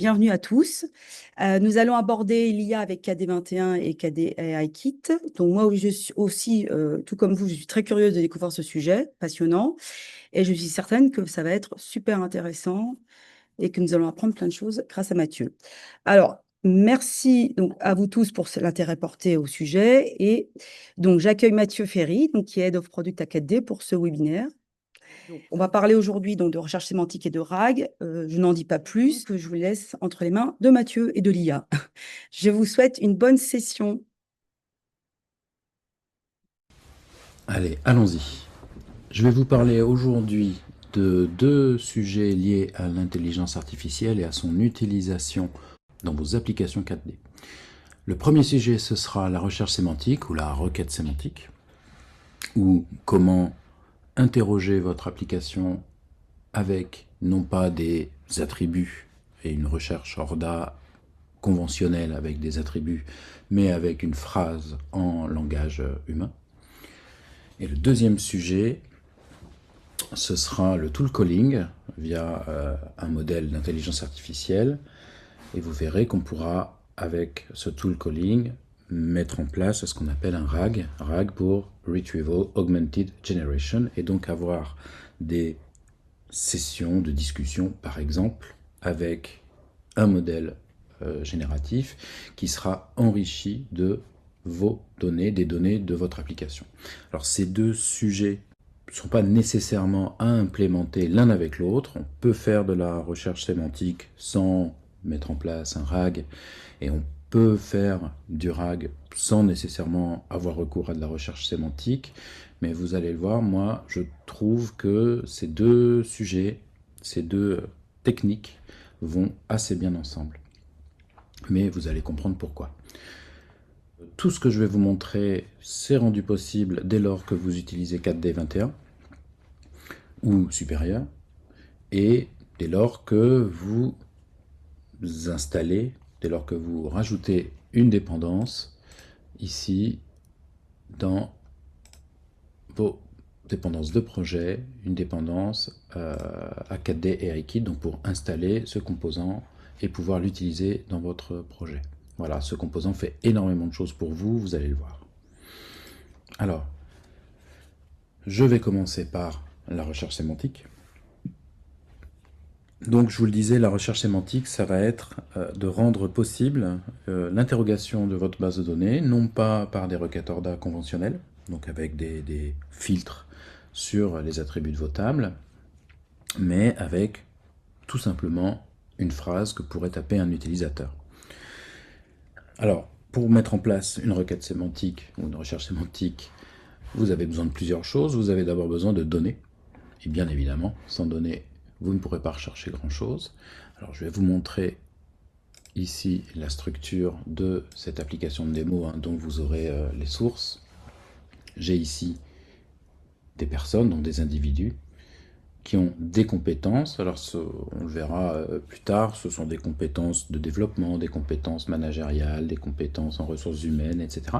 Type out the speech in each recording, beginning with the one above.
bienvenue à tous. Nous allons aborder l'IA avec KD21 et KD AI Kit. Donc moi, je suis aussi, tout comme vous, je suis très curieuse de découvrir ce sujet passionnant et je suis certaine que ça va être super intéressant et que nous allons apprendre plein de choses grâce à Mathieu. Alors, merci donc à vous tous pour l'intérêt porté au sujet et donc j'accueille Mathieu Ferry, donc qui est Head of Product à 4D pour ce webinaire. Donc, on va parler aujourd'hui donc de recherche sémantique et de RAG. Je n'en dis pas plus, que je vous laisse entre les mains de Mathieu et de l'IA. Je vous souhaite une bonne session. Allez, allons-y. Je vais vous parler aujourd'hui de deux sujets liés à l'intelligence artificielle et à son utilisation dans vos applications 4D. Le premier sujet, ce sera la recherche sémantique ou la requête sémantique, ou comment interroger votre application avec non pas des attributs et une recherche ORDA conventionnelle avec des attributs, mais avec une phrase en langage humain. Et le deuxième sujet, ce sera le tool calling via un modèle d'intelligence artificielle. Et vous verrez qu'on pourra, avec ce tool calling, mettre en place ce qu'on appelle un RAG, RAG pour Retrieval Augmented Generation, et donc avoir des sessions de discussion, par exemple, avec un modèle génératif qui sera enrichi de vos données, des données de votre application. Alors ces deux sujets ne sont pas nécessairement à implémenter l'un avec l'autre. On peut faire de la recherche sémantique sans mettre en place un RAG, et on peut faire du RAG sans nécessairement avoir recours à de la recherche sémantique, mais vous allez le voir, moi je trouve que ces deux sujets, ces deux techniques vont assez bien ensemble. Mais vous allez comprendre pourquoi. Tout ce que je vais vous montrer, c'est rendu possible dès lors que vous utilisez 4D21 ou supérieur, et dès lors que vous installez, dès lors que vous rajoutez une dépendance ici dans vos dépendances de projet, une dépendance à 4D et AI Kit, donc pour installer ce composant et pouvoir l'utiliser dans votre projet. Voilà, ce composant fait énormément de choses pour vous, vous allez le voir. Alors, je vais commencer par la recherche sémantique. Donc, je vous le disais, la recherche sémantique, ça va être de rendre possible l'interrogation de votre base de données, non pas par des requêtes ORDA conventionnelles, donc avec des filtres sur les attributs de vos tables, mais avec tout simplement une phrase que pourrait taper un utilisateur. Alors, pour mettre en place une requête sémantique ou une recherche sémantique, vous avez besoin de plusieurs choses. Vous avez d'abord besoin de données. Et bien évidemment, sans données, vous ne pourrez pas rechercher grand-chose. Alors, je vais vous montrer ici la structure de cette application de démo, hein, donc vous aurez les sources. J'ai ici des personnes, donc des individus, qui ont des compétences. Alors, on le verra plus tard, ce sont des compétences de développement, des compétences managériales, des compétences en ressources humaines, etc.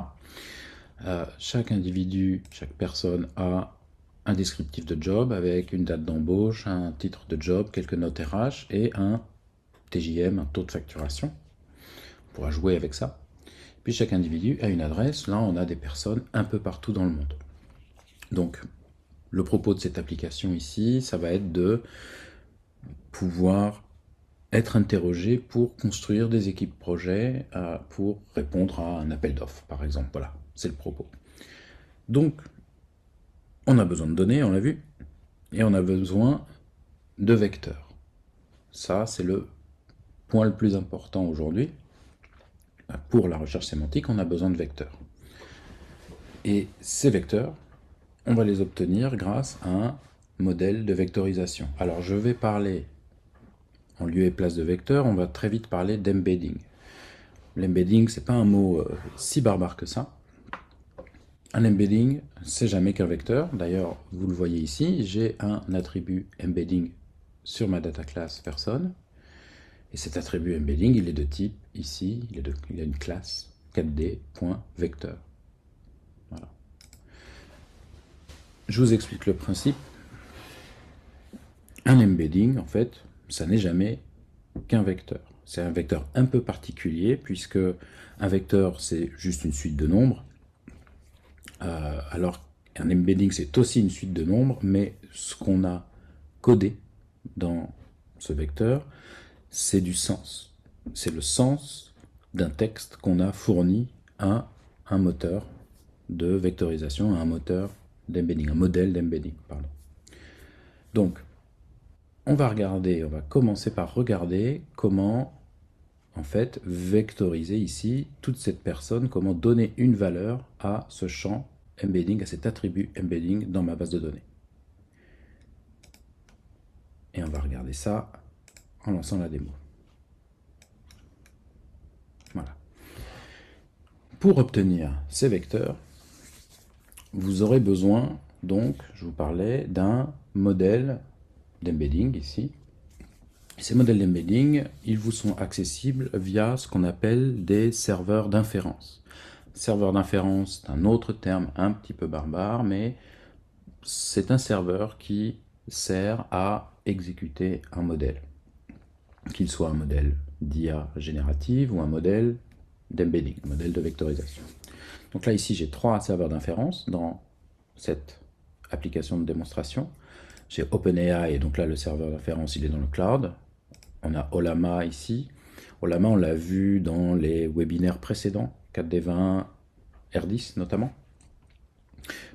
Chaque individu, chaque personne a un descriptif de job avec une date d'embauche, un titre de job, quelques notes RH et un TJM, un taux de facturation. On pourra jouer avec ça. Puis chaque individu a une adresse. Là, on a des personnes un peu partout dans le monde. Donc, le propos de cette application ici, ça va être de pouvoir être interrogé pour construire des équipes projets, pour répondre à un appel d'offres, par exemple. Voilà, c'est le propos. Donc, on a besoin de données, on l'a vu, et on a besoin de vecteurs. Ça, c'est le point le plus important aujourd'hui. Pour la recherche sémantique, on a besoin de vecteurs. Et ces vecteurs, on va les obtenir grâce à un modèle de vectorisation. Alors, je vais parler, en lieu et place de vecteur, on va très vite parler d'embedding. L'embedding, c'est pas un mot si barbare que ça. Un embedding, c'est jamais qu'un vecteur. D'ailleurs, vous le voyez ici, j'ai un attribut embedding sur ma data class personne. Et cet attribut embedding, il est de type, ici, il a une classe 4D.vecteur. Voilà. Je vous explique le principe. Un embedding, en fait, ça n'est jamais qu'un vecteur. C'est un vecteur un peu particulier, puisque un vecteur, c'est juste une suite de nombres, alors qu'un embedding, c'est aussi une suite de nombres, mais ce qu'on a codé dans ce vecteur, c'est du sens. C'est le sens d'un texte qu'on a fourni à un moteur de vectorisation, à un moteur d'embedding, un modèle d'embedding, pardon. Donc, on va commencer par regarder comment, en fait, vectoriser ici toute cette personne, comment donner une valeur à ce champ embedding, à cet attribut embedding dans ma base de données. Et on va regarder ça en lançant la démo. Voilà. Pour obtenir ces vecteurs, vous aurez besoin, donc, je vous parlais d'un modèle d'embedding ici. Ces modèles d'embedding, ils vous sont accessibles via ce qu'on appelle des serveurs d'inférence. Serveur d'inférence, c'est un autre terme un petit peu barbare, mais c'est un serveur qui sert à exécuter un modèle, qu'il soit un modèle d'IA générative ou un modèle d'embedding, un modèle de vectorisation. Donc là, ici, j'ai 3 serveurs d'inférence dans cette application de démonstration. J'ai OpenAI, et donc là, le serveur d'inférence, il est dans le cloud. On a Ollama ici. Ollama, on l'a vu dans les webinaires précédents, 4D20, R10 notamment.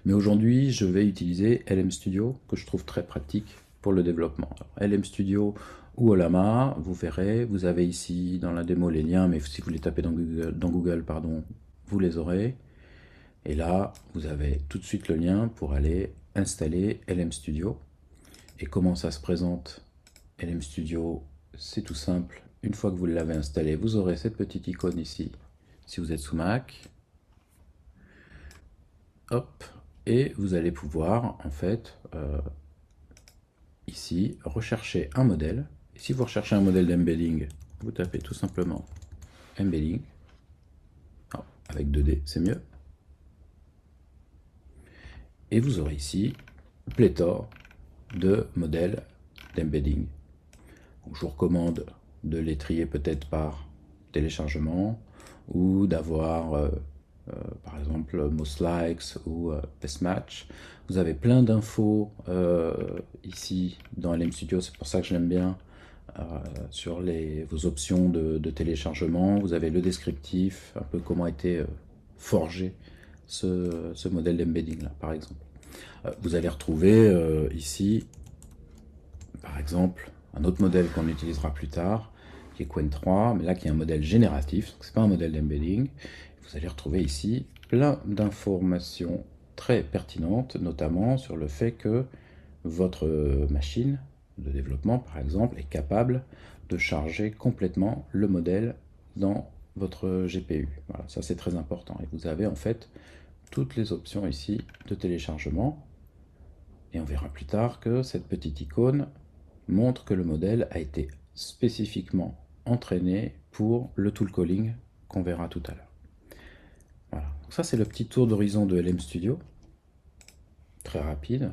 Mais aujourd'hui, je vais utiliser LM Studio, que je trouve très pratique pour le développement. Alors, LM Studio ou Ollama, vous verrez, vous avez ici dans la démo les liens, mais si vous les tapez dans Google, vous les aurez. Et là, vous avez tout de suite le lien pour aller installer LM Studio. Et comment ça se présente LM Studio? C'est tout simple. Une fois que vous l'avez installé, vous aurez cette petite icône ici, si vous êtes sous Mac. Hop, et vous allez pouvoir, en fait, ici, rechercher un modèle. Et si vous recherchez un modèle d'embedding, vous tapez tout simplement embedding. Oh, avec 2D, c'est mieux. Et vous aurez ici pléthore de modèles d'embedding. Je vous recommande de les trier peut-être par téléchargement ou d'avoir par exemple Most Likes ou Best Match. Vous avez plein d'infos ici dans LM Studio, c'est pour ça que je l'aime bien, sur vos options de téléchargement. Vous avez le descriptif, un peu comment a été forgé ce modèle d'embedding là par exemple. Vous allez retrouver ici par exemple un autre modèle qu'on utilisera plus tard, qui est Qwen 3, mais là qui est un modèle génératif, ce n'est pas un modèle d'embedding. Vous allez retrouver ici plein d'informations très pertinentes, notamment sur le fait que votre machine de développement, par exemple, est capable de charger complètement le modèle dans votre GPU. Voilà, ça c'est très important. Et vous avez en fait toutes les options ici de téléchargement. Et on verra plus tard que cette petite icône montre que le modèle a été spécifiquement entraîné pour le tool calling qu'on verra tout à l'heure. Voilà, donc ça c'est le petit tour d'horizon de LM Studio, très rapide.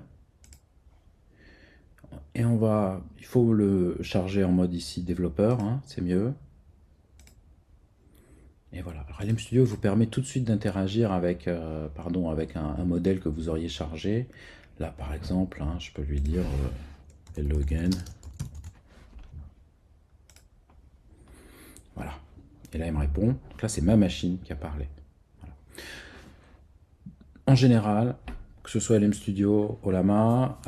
Et il faut le charger en mode ici développeur, hein, c'est mieux. Et voilà, alors LM Studio vous permet tout de suite d'interagir avec, avec un modèle que vous auriez chargé. Là par exemple, hein, je peux lui dire hello again. Voilà. Et là, il me répond. Donc là, c'est ma machine qui a parlé. Voilà. En général, que ce soit LM Studio, Ollama,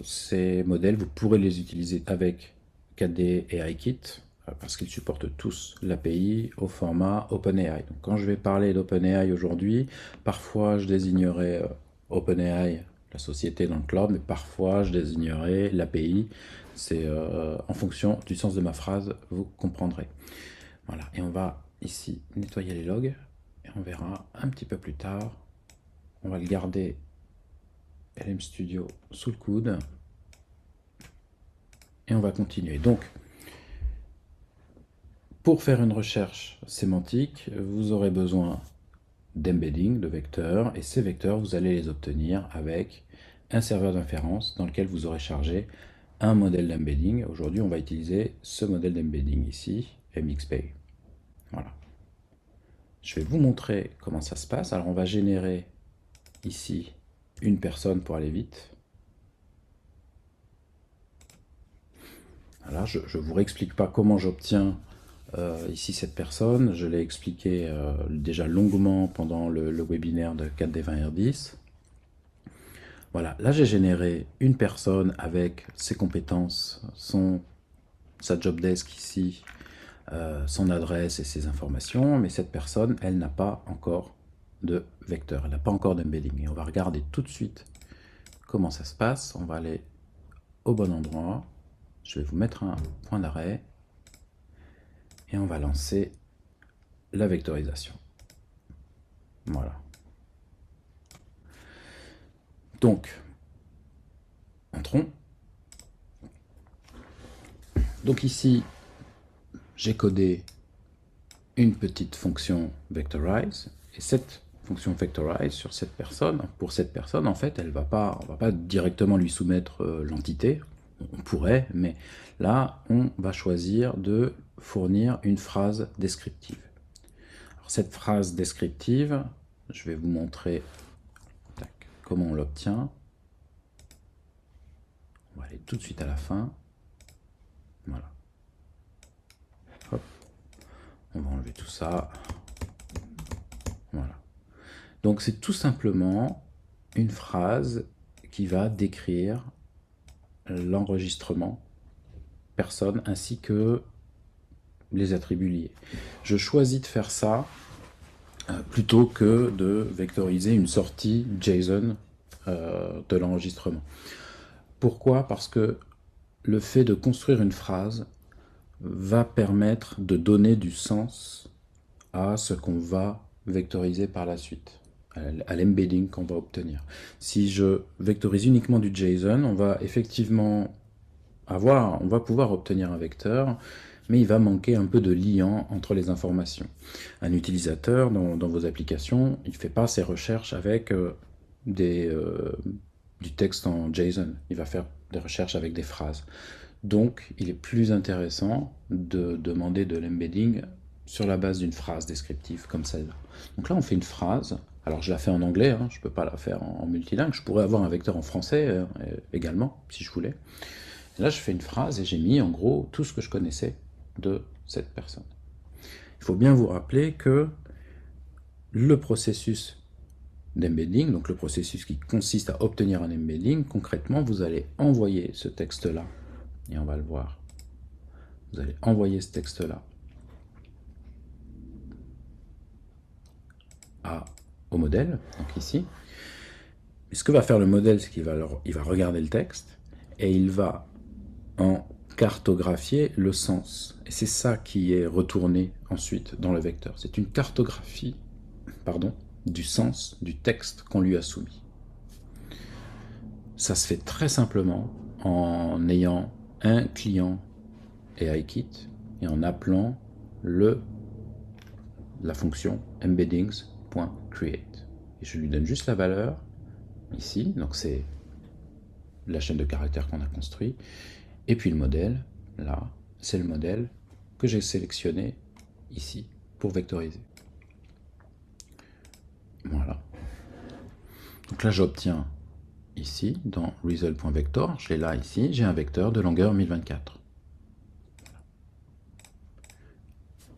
ces modèles, vous pourrez les utiliser avec 4D et iKit, parce qu'ils supportent tous l'API au format OpenAI. Donc quand je vais parler d'OpenAI aujourd'hui, parfois je désignerai OpenAI, la société dans le cloud, mais parfois je désignerai l'API. C'est en fonction du sens de ma phrase, vous comprendrez. Voilà, et on va ici nettoyer les logs, et on verra un petit peu plus tard. On va le garder LM Studio sous le coude, et on va continuer. Donc, pour faire une recherche sémantique, vous aurez besoin d'embedding, de vecteurs, et ces vecteurs, vous allez les obtenir avec un serveur d'inférence dans lequel vous aurez chargé un modèle d'embedding. Aujourd'hui, on va utiliser ce modèle d'embedding ici, MXPay. Voilà. Je vais vous montrer comment ça se passe. Alors on va générer ici une personne pour aller vite. Voilà, je ne vous réexplique pas comment j'obtiens ici cette personne. Je l'ai expliqué déjà longuement pendant le webinaire de 4D20R10. Voilà, là j'ai généré une personne avec ses compétences, sa job desk ici, son adresse et ses informations, mais cette personne, elle n'a pas encore de vecteur, elle n'a pas encore d'embedding. Et on va regarder tout de suite comment ça se passe. On va aller au bon endroit. Je vais vous mettre un point d'arrêt et on va lancer la vectorisation. Voilà. Donc, entrons. Donc ici, j'ai codé une petite fonction vectorize, et cette fonction vectorize sur cette personne, pour cette personne, en fait, on va pas directement lui soumettre l'entité, on pourrait, mais là, on va choisir de fournir une phrase descriptive. Alors, cette phrase descriptive, je vais vous montrer comment on l'obtient. On va aller tout de suite à la fin. Voilà. Hop. On va enlever tout ça. Voilà. Donc c'est tout simplement une phrase qui va décrire l'enregistrement personne ainsi que les attributs liés. Je choisis de faire ça plutôt que de vectoriser une sortie JSON de l'enregistrement. Pourquoi? Parce que le fait de construire une phrase va permettre de donner du sens à ce qu'on va vectoriser par la suite, à l'embedding qu'on va obtenir. Si je vectorise uniquement du JSON, on va effectivement on va pouvoir obtenir un vecteur, mais il va manquer un peu de liant entre les informations. Un utilisateur dans vos applications, il ne fait pas ses recherches avec du texte en JSON, il va faire des recherches avec des phrases. Donc, il est plus intéressant de demander de l'embedding sur la base d'une phrase descriptive comme celle-là. Donc là, on fait une phrase. Alors, je la fais en anglais, hein, je ne peux pas la faire en multilingue. Je pourrais avoir un vecteur en français également, si je voulais. Et là, je fais une phrase et j'ai mis, en gros, tout ce que je connaissais de cette personne. Il faut bien vous rappeler que le processus d'embedding, donc le processus qui consiste à obtenir un embedding, concrètement, vous allez envoyer ce texte-là, et on va le voir. Vous allez envoyer ce texte-là au modèle, donc ici. Et ce que va faire le modèle, c'est qu'il va regarder le texte, et il va en cartographier le sens. Et c'est ça qui est retourné ensuite dans le vecteur. C'est une cartographie, du sens du texte qu'on lui a soumis. Ça se fait très simplement en ayant un client AIKit et en appelant la fonction embeddings.create. Et je lui donne juste la valeur ici, donc c'est la chaîne de caractères qu'on a construit. Et puis le modèle, là, c'est le modèle que j'ai sélectionné ici pour vectoriser. Voilà. Donc là, j'obtiens ici, dans result.vector, je l'ai là ici, j'ai un vecteur de longueur 1024.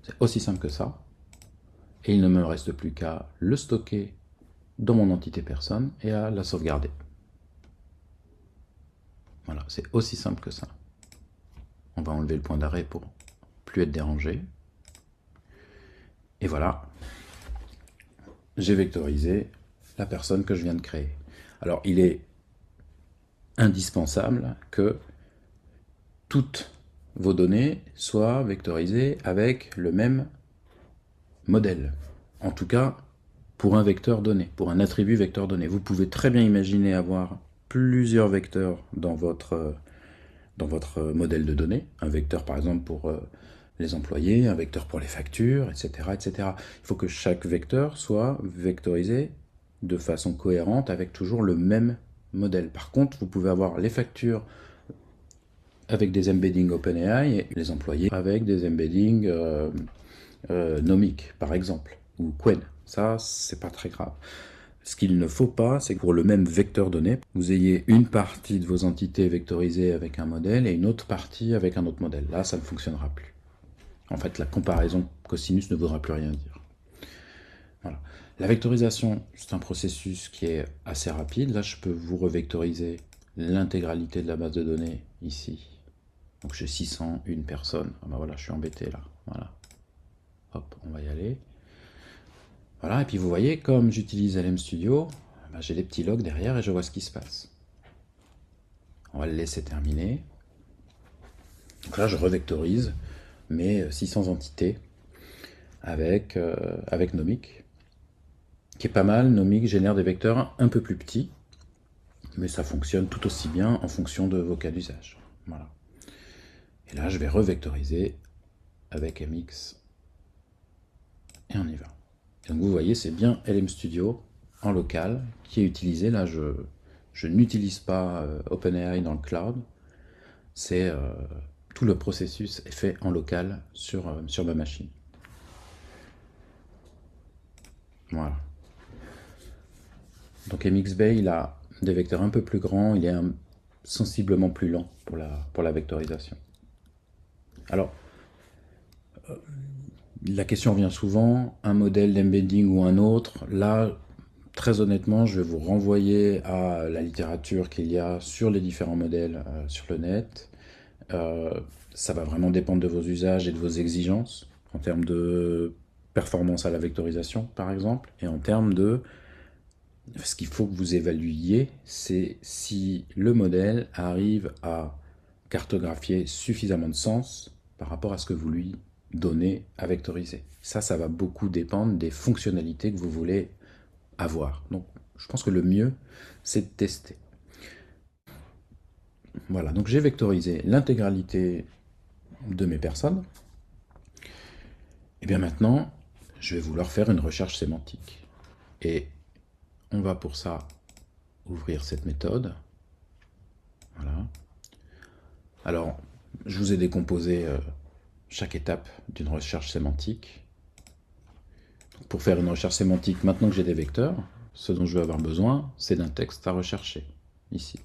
C'est aussi simple que ça. Et il ne me reste plus qu'à le stocker dans mon entité personne et à la sauvegarder. Voilà, c'est aussi simple que ça. On va enlever le point d'arrêt pour plus être dérangé. Et voilà, j'ai vectorisé la personne que je viens de créer. Alors, il est indispensable que toutes vos données soient vectorisées avec le même modèle. En tout cas, pour un vecteur donné, pour un attribut vecteur donné. Vous pouvez très bien imaginer avoir plusieurs vecteurs dans votre modèle de données. Un vecteur, par exemple, pour les employés, un vecteur pour les factures, etc., etc. Il faut que chaque vecteur soit vectorisé de façon cohérente avec toujours le même modèle. Par contre, vous pouvez avoir les factures avec des embeddings OpenAI et les employer avec des embeddings Nomic, par exemple, ou Qwen. Ça, c'est pas très grave. Ce qu'il ne faut pas, c'est que pour le même vecteur donné, vous ayez une partie de vos entités vectorisées avec un modèle et une autre partie avec un autre modèle. Là, ça ne fonctionnera plus. En fait, la comparaison cosinus ne voudra plus rien dire. Voilà. La vectorisation, c'est un processus qui est assez rapide. Là, je peux vous revectoriser l'intégralité de la base de données ici. Donc j'ai 601 personnes. Ah ben voilà, je suis embêté là. Voilà. Hop, on va y aller. Voilà, et puis vous voyez, comme j'utilise LM Studio, ben j'ai des petits logs derrière et je vois ce qui se passe. On va le laisser terminer. Donc là, je revectorise mes 600 entités avec Nomic, qui est pas mal. Nomic génère des vecteurs un peu plus petits, mais ça fonctionne tout aussi bien en fonction de vos cas d'usage. Voilà. Et là, je vais revectoriser avec MX. Et on y va. Et donc vous voyez, c'est bien LM Studio en local qui est utilisé. Là, je n'utilise pas OpenAI dans le cloud. C'est tout le processus est fait en local sur ma machine. Voilà. Donc MXBay, il a des vecteurs un peu plus grands, il est sensiblement plus lent pour la vectorisation. Alors, la question revient souvent, un modèle d'embedding ou un autre. Là, très honnêtement, je vais vous renvoyer à la littérature qu'il y a sur les différents modèles sur le net. Ça va vraiment dépendre de vos usages et de vos exigences, en termes de performance à la vectorisation, par exemple, et en termes de... Ce qu'il faut que vous évaluiez, c'est si le modèle arrive à cartographier suffisamment de sens par rapport à ce que vous lui donnez à vectoriser. Ça va beaucoup dépendre des fonctionnalités que vous voulez avoir. Donc, je pense que le mieux, c'est de tester. Voilà, donc j'ai vectorisé l'intégralité de mes personnes. Et bien maintenant, je vais vouloir faire une recherche sémantique. Et on va pour ça ouvrir cette méthode. Voilà. Alors, je vous ai décomposé chaque étape d'une recherche sémantique. Donc, pour faire une recherche sémantique, maintenant que j'ai des vecteurs, ce dont je vais avoir besoin, c'est d'un texte à rechercher, ici.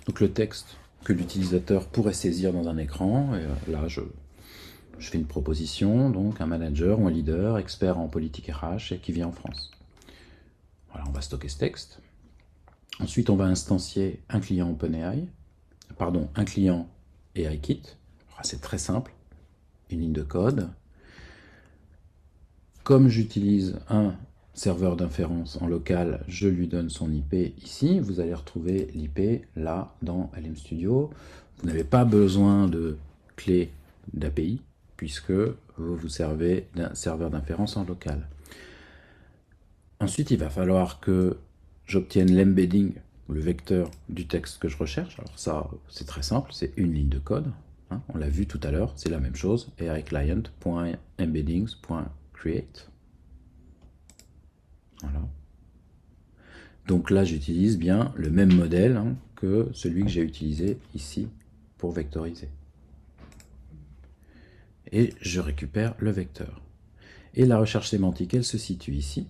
Donc le texte que l'utilisateur pourrait saisir dans un écran, et là je fais une proposition, donc un manager ou un leader, expert en politique RH et qui vit en France. Voilà, on va stocker ce texte. Ensuite, on va instancier un client OpenAI, pardon, un client AIKit. C'est très simple, une ligne de code. Comme j'utilise un serveur d'inférence en local, je lui donne son IP ici. Vous allez retrouver l'IP là dans LM Studio. Vous n'avez pas besoin de clé d'API puisque vous vous servez d'un serveur d'inférence en local. Ensuite, il va falloir que j'obtienne l'embedding, le vecteur du texte que je recherche. Alors ça, c'est très simple, c'est une ligne de code. Hein, on l'a vu tout à l'heure, c'est la même chose. AIClient.embeddings.create. Voilà. Donc là, j'utilise bien le même modèle que celui que j'ai utilisé ici pour vectoriser. Et je récupère le vecteur. Et la recherche sémantique, elle se situe ici.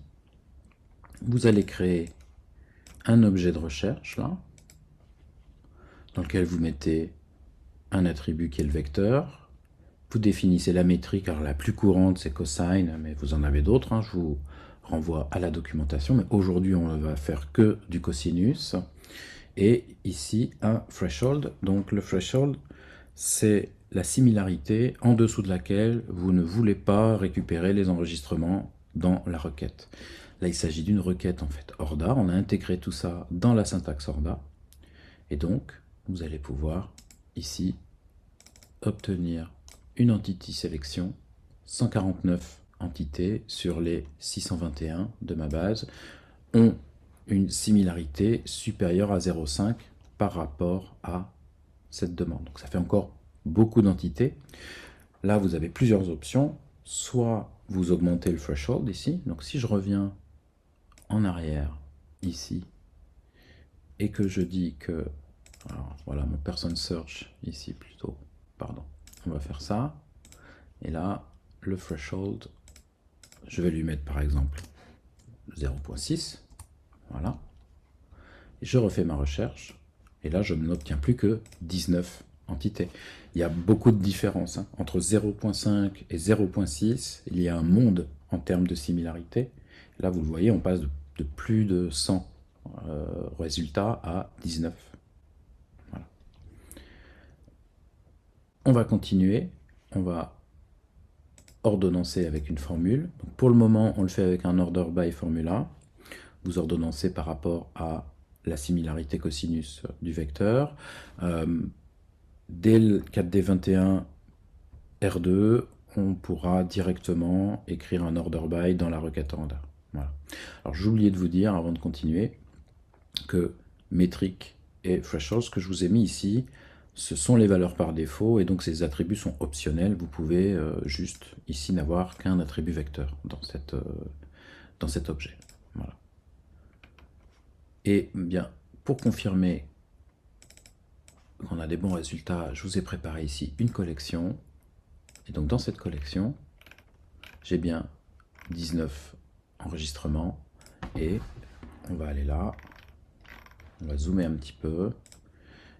Vous allez créer un objet de recherche, là, dans lequel vous mettez un attribut qui est le vecteur. Vous définissez la métrique, alors la plus courante, c'est cosine, mais vous en avez d'autres, je vous renvoie à la documentation, mais aujourd'hui, on ne va faire que du cosinus. Et ici, un threshold. Donc le threshold, c'est la similarité en dessous de laquelle vous ne voulez pas récupérer les enregistrements dans la requête. Là, il s'agit d'une requête en fait ORDA. On a intégré tout ça dans la syntaxe ORDA. Et donc, vous allez pouvoir ici obtenir une entity sélection, 149 entités sur les 621 de ma base ont une similarité supérieure à 0,5 par rapport à cette demande. Donc ça fait encore beaucoup d'entités. Là, vous avez plusieurs options. Soit vous augmentez le threshold ici. Donc si je reviens en arrière ici et que je dis que Alors, voilà mon person search ici plutôt. Pardon. On va faire ça. Et là, le threshold, je vais lui mettre par exemple 0.6. Voilà. Et je refais ma recherche. Et là, je n'obtiens plus que 19 entités. Il y a beaucoup de différences. Entre 0.5 et 0.6, il y a un monde en termes de similarité. Là, vous le voyez, on passe de plus de 100 résultats à 19. Voilà. On va continuer. On va ordonnancer avec une formule. Donc pour le moment, on le fait avec un order by formula. Vous ordonnancez par rapport à la similarité cosinus du vecteur. Dès le 4D21 R2, on pourra directement écrire un order by dans la requête order. Voilà. Alors j'ai oublié de vous dire avant de continuer que métrique et threshold, ce que je vous ai mis ici, ce sont les valeurs par défaut et donc ces attributs sont optionnels. Vous pouvez juste ici n'avoir qu'un attribut vecteur dans cet objet. Voilà. Et bien, pour confirmer qu'on a des bons résultats, je vous ai préparé ici une collection. Et donc dans cette collection, j'ai bien 19 enregistrements. Et on va aller là, on va zoomer un petit peu.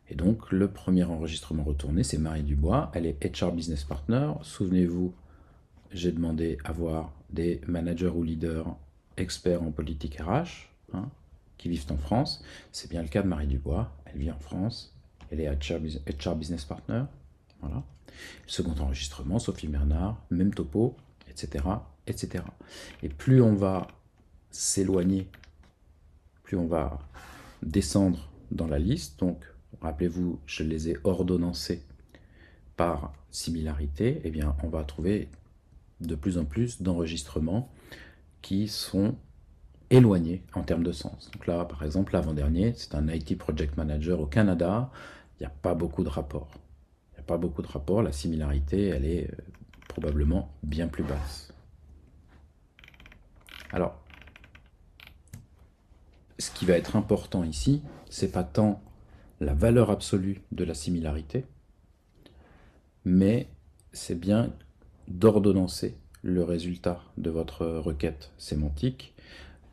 Et donc le premier enregistrement retourné, c'est Marie Dubois. Elle est HR Business Partner. Souvenez-vous, j'ai demandé à voir des managers ou leaders experts en politique RH, qui vivent en France. C'est bien le cas de Marie Dubois. Elle vit en France. Elle est HR Business Partner. Voilà. Le second enregistrement, Sophie Bernard, même topo, etc., etc. Et plus on va s'éloigner, plus on va descendre dans la liste. Donc, rappelez-vous, je les ai ordonnancés par similarité. Eh bien, on va trouver de plus en plus d'enregistrements qui sont éloignés en termes de sens. Donc là, par exemple, l'avant-dernier, c'est un IT Project Manager au Canada. Il n'y a pas beaucoup de rapports. Il n'y a pas beaucoup de rapports. La similarité, elle est probablement bien plus basse. Alors, ce qui va être important ici, c'est pas tant la valeur absolue de la similarité, mais c'est bien d'ordonnancer le résultat de votre requête sémantique,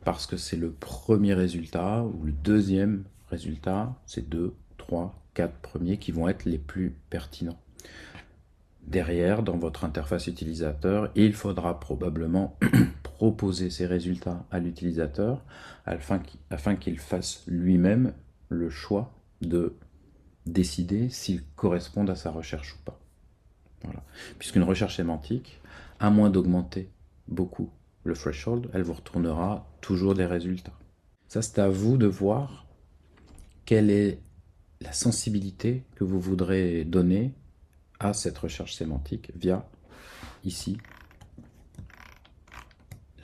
parce que c'est le premier résultat ou le deuxième résultat, c'est 2, 3, 4 premiers qui vont être les plus pertinents. Derrière, dans votre interface utilisateur, il faudra probablement proposer ces résultats à l'utilisateur afin qu'il fasse lui-même le choix de décider s'ils correspondent à sa recherche ou pas. Voilà. Puisqu'une recherche sémantique, à moins d'augmenter beaucoup le threshold, elle vous retournera toujours des résultats. Ça, c'est à vous de voir quelle est la sensibilité que vous voudrez donner à cette recherche sémantique via, ici,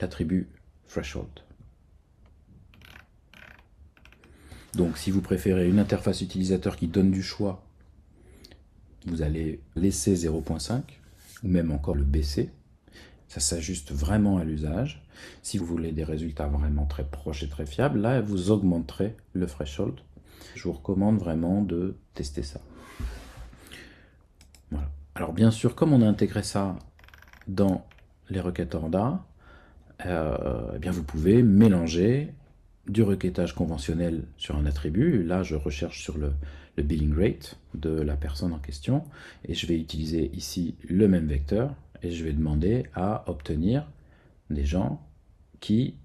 l'attribut threshold. Donc, si vous préférez une interface utilisateur qui donne du choix, vous allez laisser 0.5 ou même encore le baisser. Ça s'ajuste vraiment à l'usage. Si vous voulez des résultats vraiment très proches et très fiables, là, vous augmenterez le threshold. Je vous recommande vraiment de tester ça. Voilà. Alors bien sûr, comme on a intégré ça dans les requêtes Orda, eh bien vous pouvez mélanger du requêtage conventionnel sur un attribut. Là, je recherche sur le billing rate de la personne en question et je vais utiliser ici le même vecteur et je vais demander à obtenir des gens qui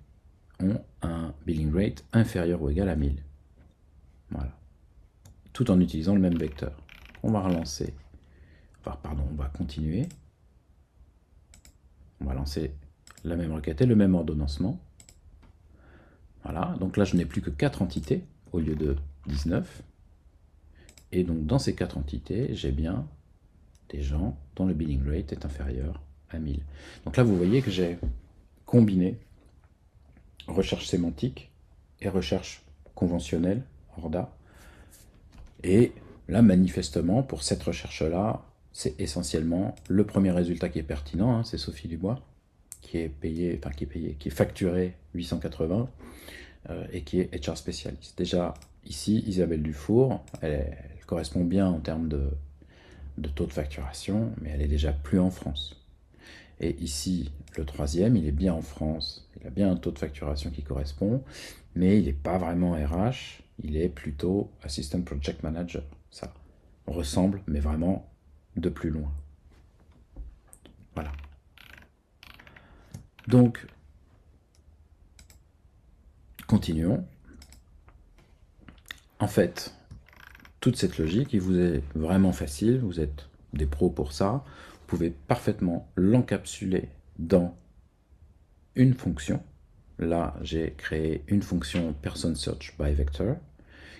ont un billing rate inférieur ou égal à 1000. Voilà. Tout en utilisant le même vecteur. On va relancer. Enfin, pardon, on va continuer. On va lancer la même requête et le même ordonnancement. Voilà, donc là je n'ai plus que 4 entités au lieu de 19. Et donc dans ces 4 entités, j'ai bien des gens dont le billing rate est inférieur à 1000. Donc là vous voyez que j'ai combiné recherche sémantique et recherche conventionnelle, Orda. Et là manifestement pour cette recherche-là, c'est essentiellement le premier résultat qui est pertinent, c'est Sophie Dubois, qui est facturé 880 et qui est HR spécialiste. Déjà, ici, Isabelle Dufour, elle correspond bien en termes de taux de facturation, mais elle est déjà plus en France. Et ici, le troisième, il est bien en France, il a bien un taux de facturation qui correspond, mais il n'est pas vraiment RH, il est plutôt Assistant Project Manager. Ça ressemble, mais vraiment de plus loin. Voilà. Donc, continuons. En fait, toute cette logique, il vous est vraiment facile, vous êtes des pros pour ça, vous pouvez parfaitement l'encapsuler dans une fonction. Là, j'ai créé une fonction Person Search by Vector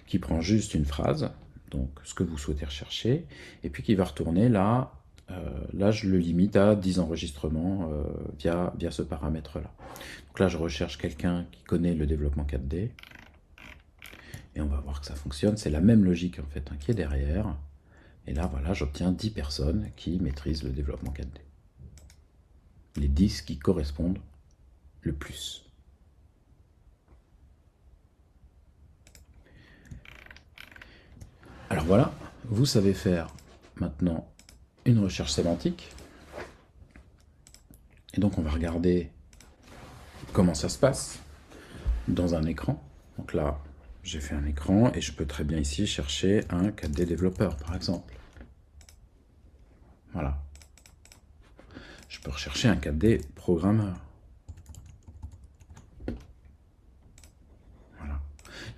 qui prend juste une phrase, donc ce que vous souhaitez rechercher, et puis qui va retourner là, là je le limite à 10 enregistrements via ce paramètre-là. Donc là, je recherche quelqu'un qui connaît le développement 4D, et on va voir que ça fonctionne. C'est la même logique en fait qui est derrière. Et là, voilà, j'obtiens 10 personnes qui maîtrisent le développement 4D. Les 10 qui correspondent le plus. Alors voilà, vous savez faire maintenant une recherche sémantique. Et donc on va regarder comment ça se passe dans un écran. Donc là, j'ai fait un écran et je peux très bien ici chercher un 4D développeur, par exemple. Voilà. Je peux rechercher un 4D programmeur. Voilà.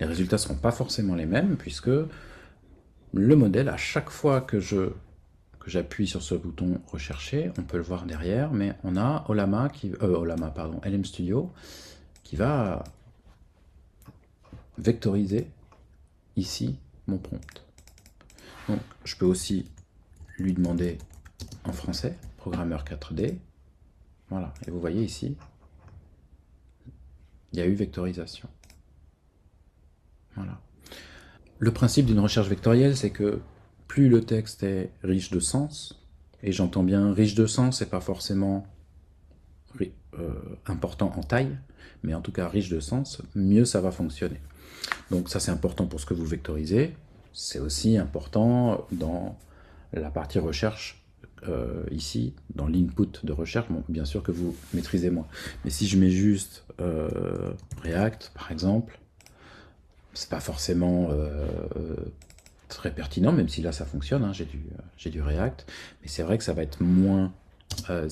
Les résultats ne seront pas forcément les mêmes puisque le modèle, à chaque fois que j'appuie sur ce bouton rechercher, on peut le voir derrière, mais on a LM Studio qui va vectoriser ici mon prompt. Donc je peux aussi lui demander en français, programmeur 4D. Voilà, et vous voyez ici, il y a eu vectorisation. Voilà. Le principe d'une recherche vectorielle, c'est que plus le texte est riche de sens, et j'entends bien riche de sens, c'est pas forcément important en taille, mais en tout cas riche de sens, mieux ça va fonctionner. Donc ça c'est important pour ce que vous vectorisez, c'est aussi important dans la partie recherche, ici, dans l'input de recherche, bon, bien sûr que vous maîtrisez moins. Mais si je mets juste React, par exemple, c'est pas forcément très pertinent, même si là ça fonctionne, hein, j'ai du React, mais c'est vrai que ça va être moins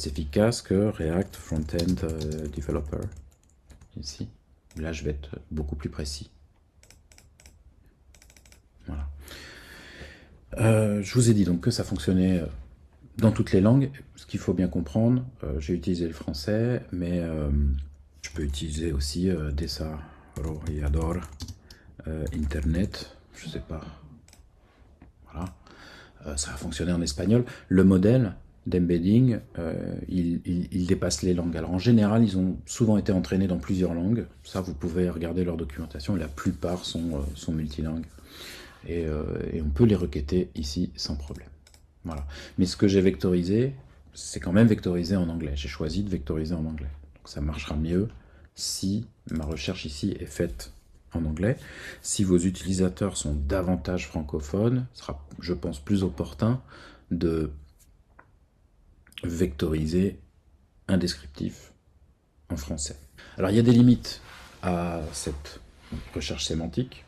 efficace que React Front-End Developer, ici. Là je vais être beaucoup plus précis. Voilà. Je vous ai dit donc que ça fonctionnait dans toutes les langues. Ce qu'il faut bien comprendre, j'ai utilisé le français, mais je peux utiliser aussi Desarrollador Internet, je sais pas. Voilà. Ça va fonctionner en espagnol. Le modèle d'embedding, il dépasse les langues. Alors en général, ils ont souvent été entraînés dans plusieurs langues. Ça, vous pouvez regarder leur documentation. La plupart sont multilingues. Et on peut les requêter ici sans problème. Voilà. Mais ce que j'ai vectorisé, c'est quand même vectorisé en anglais. J'ai choisi de vectoriser en anglais. Donc ça marchera mieux si ma recherche ici est faite en anglais. Si vos utilisateurs sont davantage francophones, ce sera, je pense, plus opportun de vectoriser un descriptif en français. Alors il y a des limites à cette recherche sémantique.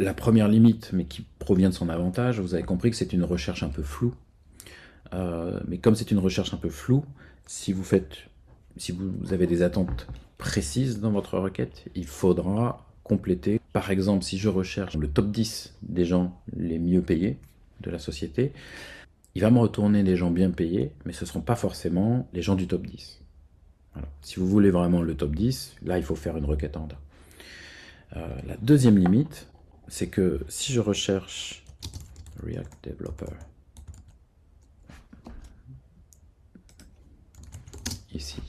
La première limite, mais qui provient de son avantage, vous avez compris que c'est une recherche un peu floue. Mais comme c'est une recherche un peu floue, si vous avez des attentes précises dans votre requête, il faudra compléter. Par exemple, si je recherche le top 10 des gens les mieux payés de la société, il va me retourner des gens bien payés, mais ce ne seront pas forcément les gens du top 10. Voilà. Si vous voulez vraiment le top 10, là il faut faire une requête en DA. La deuxième limite, c'est que si je recherche React Developer, ici,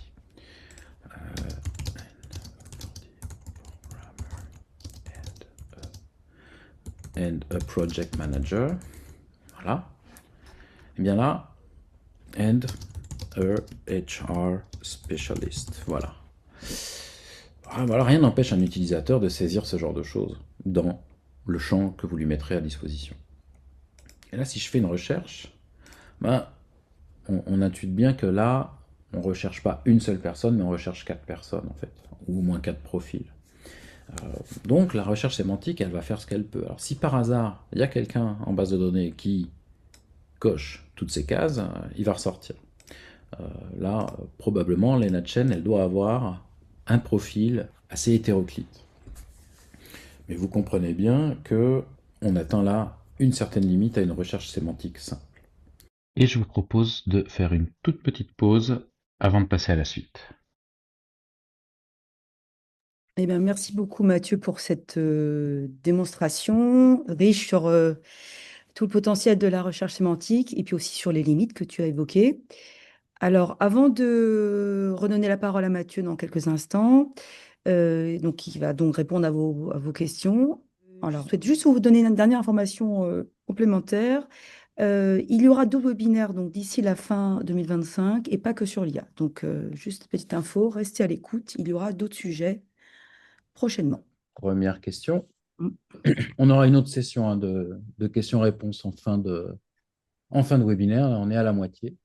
and a project manager, voilà, et bien là, and a HR specialist, voilà. Ah, voilà, rien n'empêche un utilisateur de saisir ce genre de choses dans le champ que vous lui mettrez à disposition. Et là, si je fais une recherche, ben, on intuite bien que là, on ne recherche pas une seule personne, mais on recherche quatre personnes, en fait, ou au moins quatre profils. Donc, la recherche sémantique, elle va faire ce qu'elle peut. Alors, si par hasard, il y a quelqu'un en base de données qui coche toutes ces cases, il va ressortir. Là, probablement, Lena Chen, elle doit avoir un profil assez hétéroclite. Mais vous comprenez bien que on atteint là une certaine limite à une recherche sémantique simple. Et je vous propose de faire une toute petite pause avant de passer à la suite. Eh bien, merci beaucoup Mathieu pour cette démonstration riche sur tout le potentiel de la recherche sémantique et puis aussi sur les limites que tu as évoquées. Alors, avant de redonner la parole à Mathieu dans quelques instants, donc qui va donc répondre à vos questions. Alors, je souhaite juste vous donner une dernière information complémentaire. Il y aura deux webinaires donc d'ici la fin 2025 et pas que sur l'IA. Donc, juste petite info, restez à l'écoute. Il y aura d'autres sujets prochainement. Première question. Mm. On aura une autre session de questions-réponses en fin de webinaire. On est à la moitié.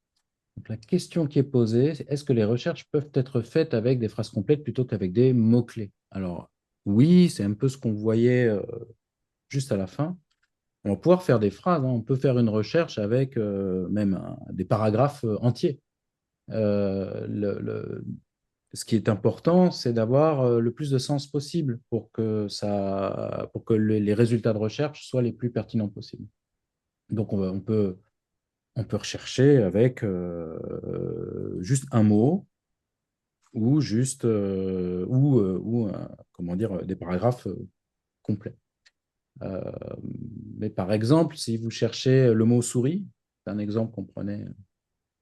Donc, la question qui est posée, c'est est-ce que les recherches peuvent être faites avec des phrases complètes plutôt qu'avec des mots-clés? Alors, oui, c'est un peu ce qu'on voyait juste à la fin. On va pouvoir faire des phrases, hein. On peut faire une recherche avec même des paragraphes entiers. Ce qui est important, c'est d'avoir le plus de sens possible pour que les résultats de recherche soient les plus pertinents possibles. Donc, on peut rechercher avec juste un mot ou juste comment dire, des paragraphes complets. Euh, mais par exemple, si vous cherchez le mot souris, c'est un exemple qu'on prenait,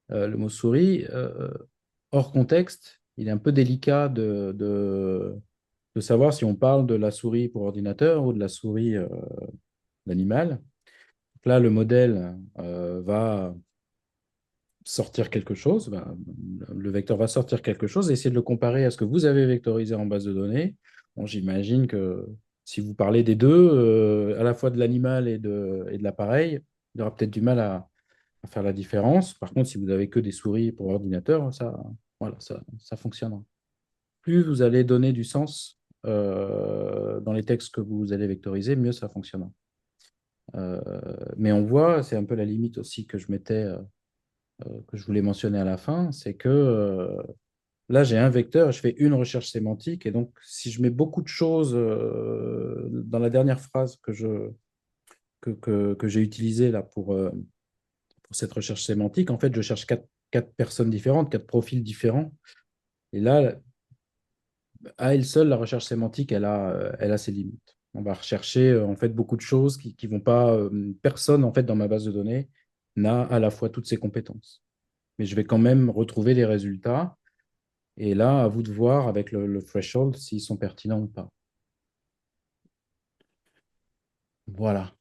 le mot souris, hors contexte, il est un peu délicat de savoir si on parle de la souris pour ordinateur ou de la souris d'animal. Là, le modèle va sortir quelque chose, le vecteur va sortir quelque chose, et essayer de le comparer à ce que vous avez vectorisé en base de données. Bon, j'imagine que si vous parlez des deux, à la fois de l'animal et de l'appareil, il aura peut-être du mal à faire la différence. Par contre, si vous avez que des souris pour ordinateur, voilà, ça fonctionnera. Plus vous allez donner du sens dans les textes que vous allez vectoriser, mieux ça fonctionnera. Mais on voit, c'est un peu la limite aussi que je mettais, que je voulais mentionner à la fin, c'est que là, j'ai un vecteur, je fais une recherche sémantique, et donc si je mets beaucoup de choses dans la dernière phrase que j'ai utilisée là pour cette recherche sémantique, en fait, je cherche quatre personnes différentes, quatre profils différents. Et là, à elle seule, la recherche sémantique, elle a ses limites. On va rechercher en fait beaucoup de choses qui vont pas. Personne en fait dans ma base de données n'a à la fois toutes ces compétences. Mais je vais quand même retrouver les résultats. Et là, à vous de voir avec le threshold s'ils sont pertinents ou pas. Voilà.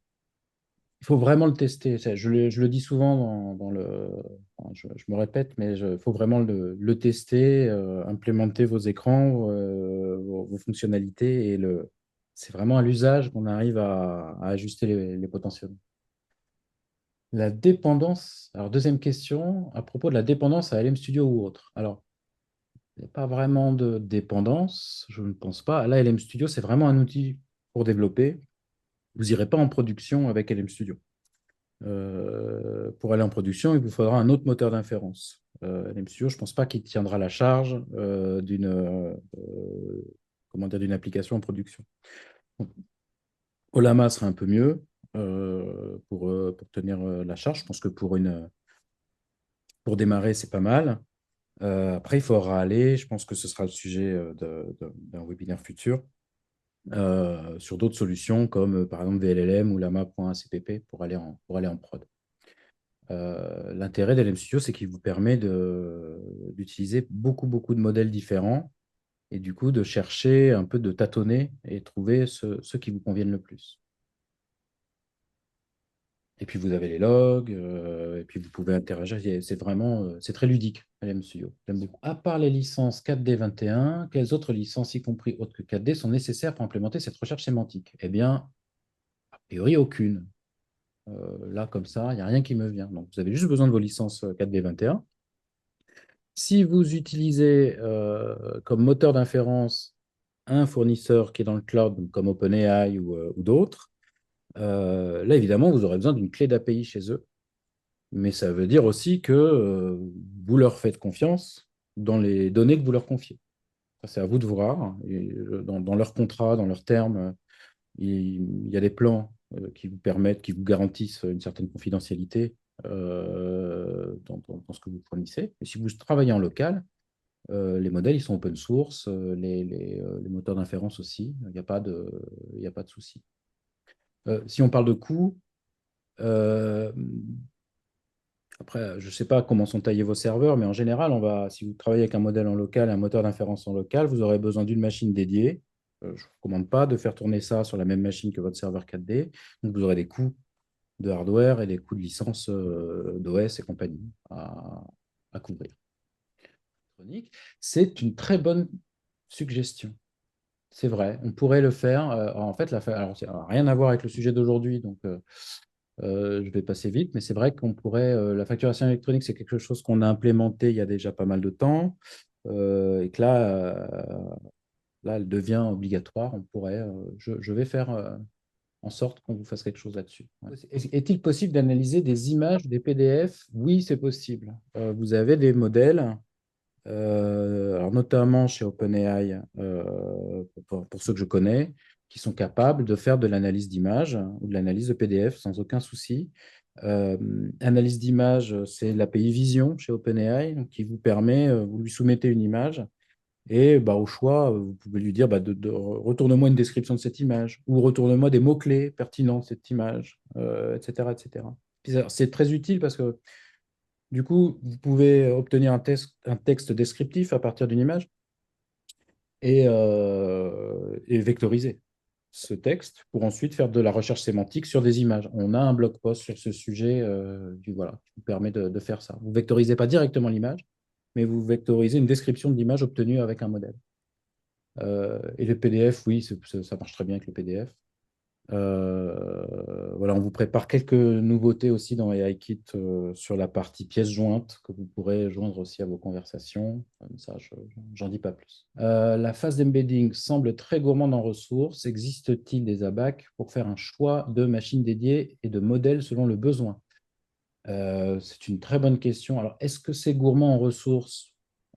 Il faut vraiment le tester. Je le dis souvent dans le. Enfin, je me répète, mais il faut vraiment le tester, implémenter vos écrans, vos fonctionnalités. C'est vraiment à l'usage qu'on arrive à ajuster les potentiels. La dépendance. Alors, deuxième question, à propos de la dépendance à LM Studio ou autre. Alors, il n'y a pas vraiment de dépendance, je ne pense pas. Là, LM Studio, c'est vraiment un outil pour développer. Vous n'irez pas en production avec LM Studio. Pour aller en production, il vous faudra un autre moteur d'inférence. LM Studio, je ne pense pas qu'il tiendra la charge comment dire, d'une application en production. Donc, Olama serait un peu mieux pour tenir la charge. Je pense que pour démarrer, c'est pas mal. Après, il faudra aller, je pense que ce sera le sujet d'un webinaire futur, sur d'autres solutions comme par exemple VLLM ou lama.cpp pour aller en prod. L'intérêt d'LM Studio, c'est qu'il vous permet d'utiliser beaucoup de modèles différents et du coup de chercher un peu de tâtonner et trouver ceux qui vous conviennent le plus. Et puis vous avez les logs, et puis vous pouvez interagir. C'est vraiment, c'est très ludique, LM Studio. J'aime beaucoup. À part les licences 4D21, quelles autres licences, y compris autres que 4D, sont nécessaires pour implémenter cette recherche sémantique? Eh bien, a priori, aucune. Là, comme ça, il n'y a rien qui me vient. Donc, vous avez juste besoin de vos licences 4D21. Si vous utilisez comme moteur d'inférence un fournisseur qui est dans le cloud, comme OpenAI ou d'autres, là, évidemment, vous aurez besoin d'une clé d'API chez eux. Mais ça veut dire aussi que vous leur faites confiance dans les données que vous leur confiez. Ça, c'est à vous de voir. Et, dans leur contrat, dans leurs termes, il y a des plans qui vous permettent, qui vous garantissent une certaine confidentialité dans ce que vous fournissez. Et si vous travaillez en local, les modèles, ils sont open source, les moteurs d'inférence aussi. Il n'y a pas de souci. Si on parle de coûts, euh, après, je ne sais pas comment sont taillés vos serveurs, mais en général, si vous travaillez avec un modèle en local, un moteur d'inférence en local, vous aurez besoin d'une machine dédiée. Je ne vous recommande pas de faire tourner ça sur la même machine que votre serveur 4D. Donc, vous aurez des coûts de hardware et des coûts de licence d'OS et compagnie à couvrir. C'est une très bonne suggestion. C'est vrai, on pourrait le faire. En fait, alors, ça n'a rien à voir avec le sujet d'aujourd'hui, donc je vais passer vite, mais c'est vrai qu'on pourrait. La facturation électronique, c'est quelque chose qu'on a implémenté il y a déjà pas mal de temps, et que là, elle devient obligatoire. Je vais faire en sorte qu'on vous fasse quelque chose là-dessus. Ouais. Est-il possible d'analyser des images, des PDF? Oui, c'est possible. Vous avez des modèles. Alors notamment chez OpenAI, pour ceux que je connais, qui sont capables de faire de l'analyse d'images ou de l'analyse de PDF sans aucun souci. Euh, Analyse d'image, c'est l'API Vision chez OpenAI, donc, qui vous permet, vous lui soumettez une image et bah, au choix, vous pouvez lui dire bah, retourne-moi une description de cette image ou retourne-moi des mots-clés pertinents de cette image, etc., etc. C'est très utile parce que du coup, vous pouvez obtenir un texte descriptif à partir d'une image et vectoriser ce texte pour ensuite faire de la recherche sémantique sur des images. On a un blog post sur ce sujet voilà, qui vous permet de faire ça. Vous ne vectorisez pas directement l'image, mais vous vectorisez une description de l'image obtenue avec un modèle. Et le PDF, oui, ça marche très bien avec le PDF. Voilà, on vous prépare quelques nouveautés aussi dans AIKit sur la partie pièces jointes que vous pourrez joindre aussi à vos conversations. Ça, j'en dis pas plus. La phase d'embedding semble très gourmande en ressources. Existe-t-il des ABAC pour faire un choix de machines dédiées et de modèles selon le besoin? C'est une très bonne question. Alors, est-ce que c'est gourmand en ressources?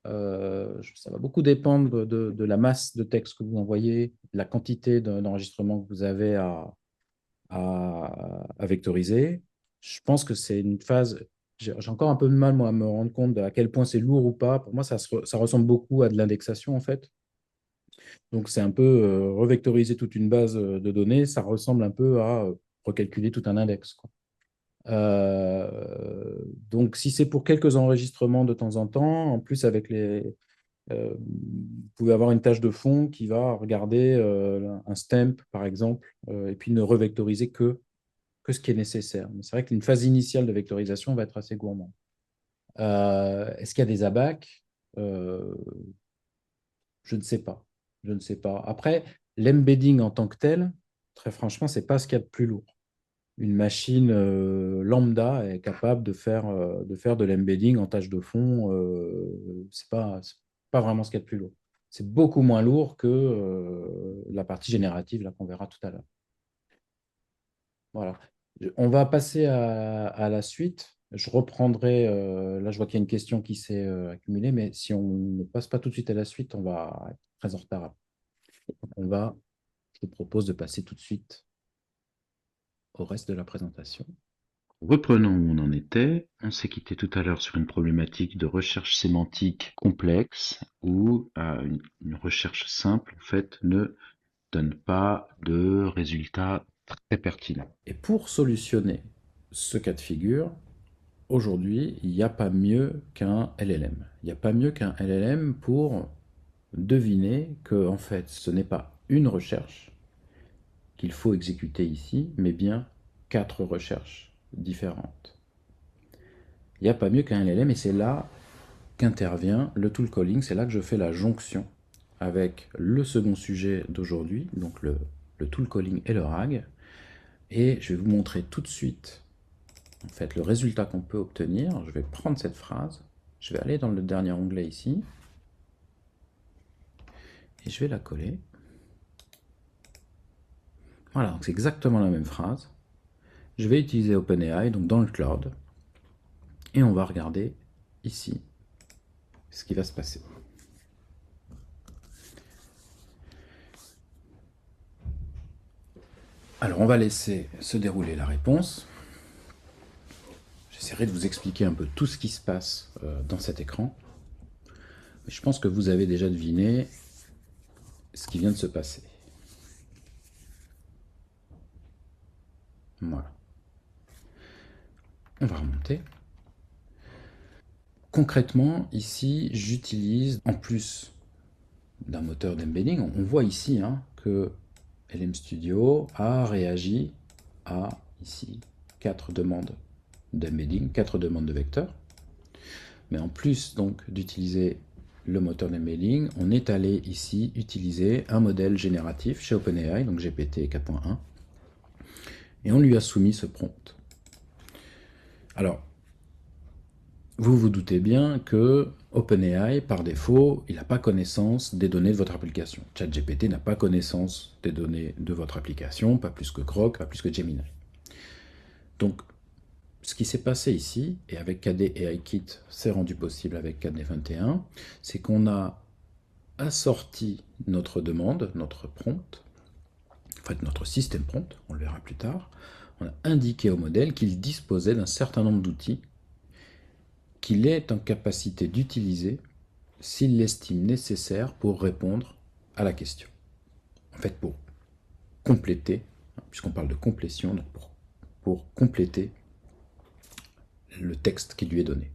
Ça va beaucoup dépendre de la masse de texte que vous envoyez, de la quantité d'enregistrement que vous avez à vectoriser. Je pense que c'est une phase. J'ai encore un peu de mal, moi, à me rendre compte de à quel point c'est lourd ou pas. Pour moi, ça ressemble beaucoup à de l'indexation, en fait. Donc, c'est un peu revectoriser toute une base de données. Ça ressemble un peu à recalculer tout un index, quoi. Donc, si c'est pour quelques enregistrements de temps en temps, en plus avec vous pouvez avoir une tâche de fond qui va regarder un stamp, par exemple, et puis ne revectoriser que ce qui est nécessaire. Mais c'est vrai qu'une phase initiale de vectorisation va être assez gourmande. Est-ce qu'il y a des ABAC? Je ne sais pas. Je ne sais pas. Après, l'embedding en tant que tel, très franchement, c'est pas ce qu'il y a de plus lourd. Une machine lambda est capable de faire de l'embedding en tâche de fond. C'est pas vraiment ce qu'il y a de plus lourd. C'est beaucoup moins lourd que la partie générative là, qu'on verra tout à l'heure. Voilà. On va passer à la suite. Je reprendrai, là je vois qu'il y a une question qui s'est accumulée, mais si on ne passe pas tout de suite à la suite, on va être très en retard. Je vous propose de passer tout de suite au reste de la présentation. Reprenons où on en était. On s'est quitté tout à l'heure sur une problématique de recherche sémantique complexe où une recherche simple, en fait, ne donne pas de résultats très pertinents. Et pour solutionner ce cas de figure, aujourd'hui, il n'y a pas mieux qu'un LLM. Il n'y a pas mieux qu'un LLM pour deviner que, en fait, ce n'est pas une recherche qu'il faut exécuter ici, mais bien 4 recherches différentes. Il n'y a pas mieux qu'un LLM et c'est là qu'intervient le tool calling, c'est là que je fais la jonction avec le second sujet d'aujourd'hui, donc le tool calling et le RAG, et je vais vous montrer tout de suite en fait le résultat qu'on peut obtenir. Je vais prendre cette phrase, je vais aller dans le dernier onglet ici, et je vais la coller. Voilà, donc c'est exactement la même phrase. Je vais utiliser OpenAI, donc dans le cloud, et on va regarder ici ce qui va se passer. Alors on va laisser se dérouler la réponse. J'essaierai de vous expliquer un peu tout ce qui se passe dans cet écran. Mais je pense que vous avez déjà deviné ce qui vient de se passer. Voilà. On va remonter. Concrètement, ici, j'utilise, en plus d'un moteur d'embedding, on voit ici que LM Studio a réagi à, ici, 4 demandes d'embedding, 4 demandes de vecteurs. Mais en plus donc d'utiliser le moteur d'embedding, on est allé ici utiliser un modèle génératif chez OpenAI, donc GPT 4.1, et on lui a soumis ce prompt. Alors, vous vous doutez bien que OpenAI, par défaut, il n'a pas connaissance des données de votre application. ChatGPT n'a pas connaissance des données de votre application, pas plus que Grok, pas plus que Gemini. Donc, ce qui s'est passé ici, et avec KD AI Kit, c'est rendu possible avec KD 21, c'est qu'on a assorti notre demande, notre prompt, en fait notre système prompt, on le verra plus tard, on a indiqué au modèle qu'il disposait d'un certain nombre d'outils qu'il est en capacité d'utiliser s'il l'estime nécessaire pour répondre à la question. En fait, pour compléter, puisqu'on parle de complétion, donc pour compléter le texte qui lui est donné.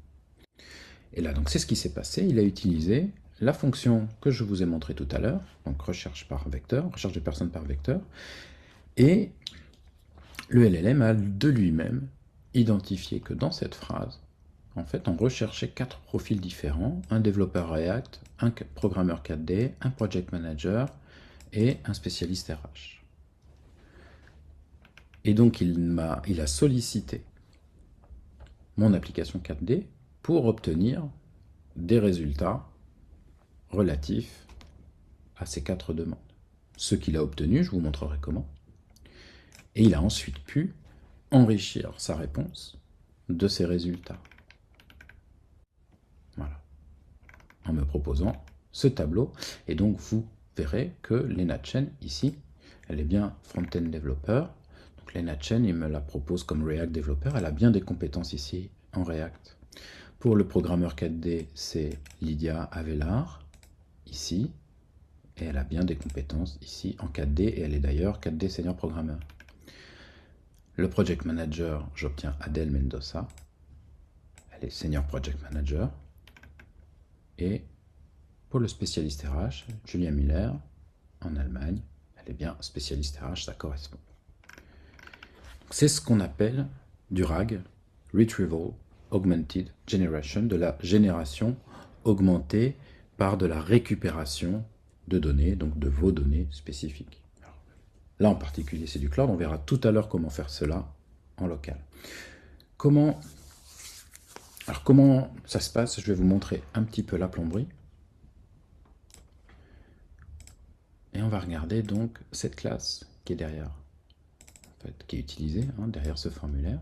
Et là, donc c'est ce qui s'est passé. Il a utilisé la fonction que je vous ai montrée tout à l'heure, donc recherche par vecteur, recherche de personnes par vecteur, et le LLM a de lui-même identifié que dans cette phrase, en fait, on recherchait 4 profils différents, un développeur React, un programmeur 4D, un project manager et un spécialiste RH. Et donc, il a sollicité mon application 4D pour obtenir des résultats relatifs à ces 4 demandes. Ce qu'il a obtenu, je vous montrerai comment. Et il a ensuite pu enrichir sa réponse de ces résultats. Voilà. En me proposant ce tableau. Et donc, vous verrez que Lena Chen, ici, elle est bien front-end développeur. Donc, Lena Chen, il me la propose comme React développeur. Elle a bien des compétences ici en React. Pour le programmeur 4D, c'est Lydia Avelar, ici. Et elle a bien des compétences ici en 4D. Et elle est d'ailleurs 4D senior programmeur. Le project manager, j'obtiens Adèle Mendoza. Elle est senior project manager. Et pour le spécialiste RH, Julia Miller, en Allemagne. Elle est bien spécialiste RH, ça correspond. C'est ce qu'on appelle du RAG, Retrieval Augmented Generation, de la génération augmentée par de la récupération de données, donc de vos données spécifiques. Alors, là en particulier c'est du cloud, on verra tout à l'heure comment faire cela en local. Comment ça se passe? Je vais vous montrer un petit peu la plomberie. Et on va regarder donc cette classe qui est derrière, en fait, qui est utilisée derrière ce formulaire.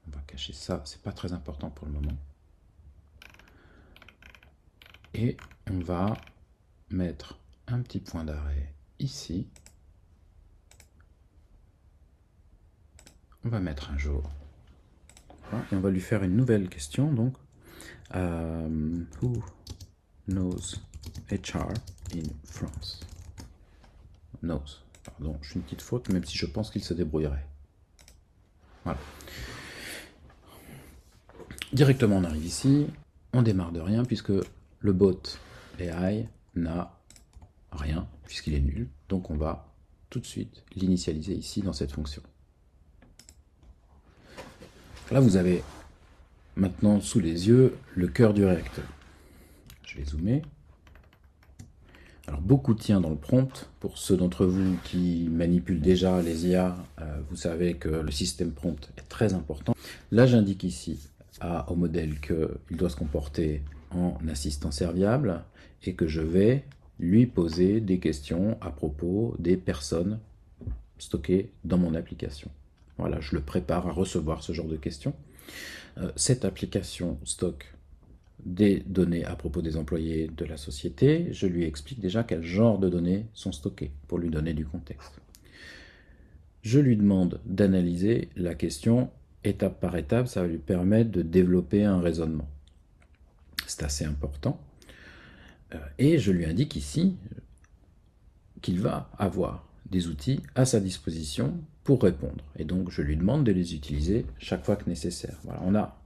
On va cacher ça, c'est pas très important pour le moment. Et on va mettre un petit point d'arrêt ici. On va mettre un jour. Voilà. Et on va lui faire une nouvelle question. Donc, who knows HR in France? Knows. Pardon, je suis une petite faute, même si je pense qu'il se débrouillerait. Voilà. Directement, on arrive ici. On démarre de rien, puisque le bot AI n'a rien, puisqu'il est nul. Donc, on va tout de suite l'initialiser ici dans cette fonction. Là, vous avez maintenant sous les yeux le cœur du réacteur. Je vais zoomer. Alors, beaucoup tient dans le prompt. Pour ceux d'entre vous qui manipulent déjà les IA, vous savez que le système prompt est très important. Là, j'indique ici au modèle qu'il doit se comporter en assistant serviable et que je vais lui poser des questions à propos des personnes stockées dans mon application. Voilà, je le prépare à recevoir ce genre de questions. Cette application stocke des données à propos des employés de la société. Je lui explique déjà quel genre de données sont stockées pour lui donner du contexte. Je lui demande d'analyser la question étape par étape, ça va lui permettre de développer un raisonnement. C'est assez important. Et je lui indique ici qu'il va avoir des outils à sa disposition pour répondre. Et donc, je lui demande de les utiliser chaque fois que nécessaire. Voilà,